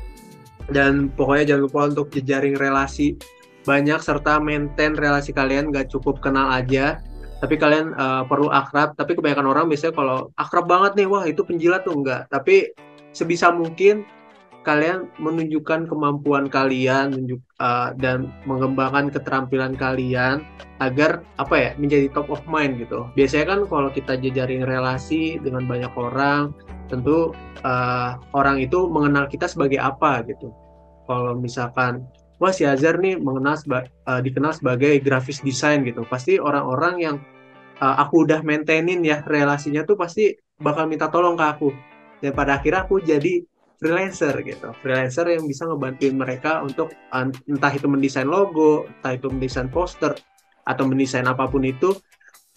dan pokoknya jangan lupa untuk jejaring relasi banyak, serta maintain relasi kalian. Gak cukup kenal aja, tapi kalian perlu akrab. Tapi kebanyakan orang biasanya kalau akrab banget nih, wah itu penjilat tuh, enggak. Tapi sebisa mungkin kalian menunjukkan kemampuan kalian dan mengembangkan keterampilan kalian agar menjadi top of mind gitu. Biasanya kan kalau kita jejaring relasi dengan banyak orang, tentu orang itu mengenal kita sebagai apa gitu. Kalau misalkan wah si Azhar nih dikenal sebagai graphic design gitu, pasti orang-orang yang aku udah maintainin ya relasinya tuh pasti bakal minta tolong ke aku, dan pada akhirnya aku jadi freelancer gitu, freelancer yang bisa ngebantuin mereka untuk entah itu mendesain logo, entah itu mendesain poster atau mendesain apapun itu,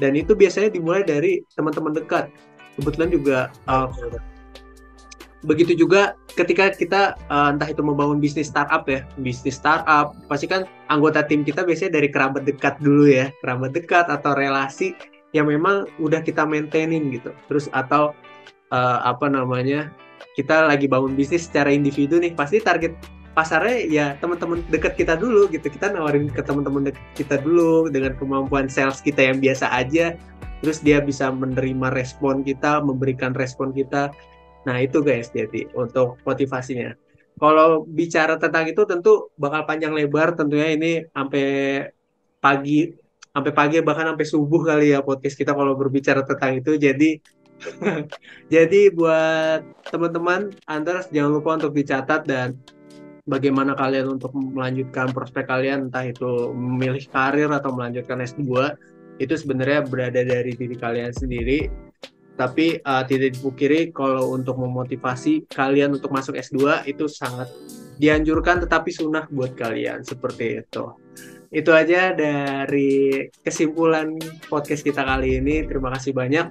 dan itu biasanya dimulai dari teman-teman dekat. Kebetulan juga begitu juga ketika kita entah itu membangun bisnis startup pasti kan anggota tim kita biasanya dari kerabat dekat dulu ya, kerabat dekat atau relasi yang memang udah kita maintaining gitu. Terus atau kita lagi bangun bisnis secara individu nih, pasti target pasarnya ya teman-teman dekat kita dulu gitu. Kita nawarin ke teman-teman dekat kita dulu dengan kemampuan sales kita yang biasa aja, terus dia bisa menerima respon kita, memberikan respon kita. Nah itu guys, jadi untuk motivasinya. Kalau bicara tentang itu tentu bakal panjang lebar tentunya, ini sampai pagi bahkan sampai subuh kali ya podcast kita kalau berbicara tentang itu. Jadi buat teman-teman Hunters, jangan lupa untuk dicatat dan bagaimana kalian untuk melanjutkan prospek kalian, entah itu memilih karir atau melanjutkan S2, itu sebenarnya berada dari diri kalian sendiri. Tapi tidak dipungkiri kalau untuk memotivasi kalian untuk masuk S2 itu sangat dianjurkan tetapi sunnah buat kalian, seperti itu. Itu aja dari kesimpulan podcast kita kali ini. Terima kasih banyak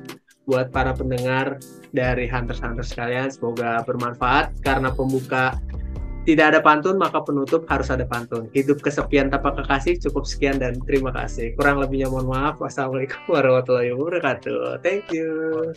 buat para pendengar dari Hunters kalian. Semoga bermanfaat. Karena pembuka tidak ada pantun, maka penutup harus ada pantun. Hidup kesepian tanpa kekasih. Cukup sekian dan terima kasih. Kurang lebihnya mohon maaf. Wassalamualaikum warahmatullahi wabarakatuh. Thank you.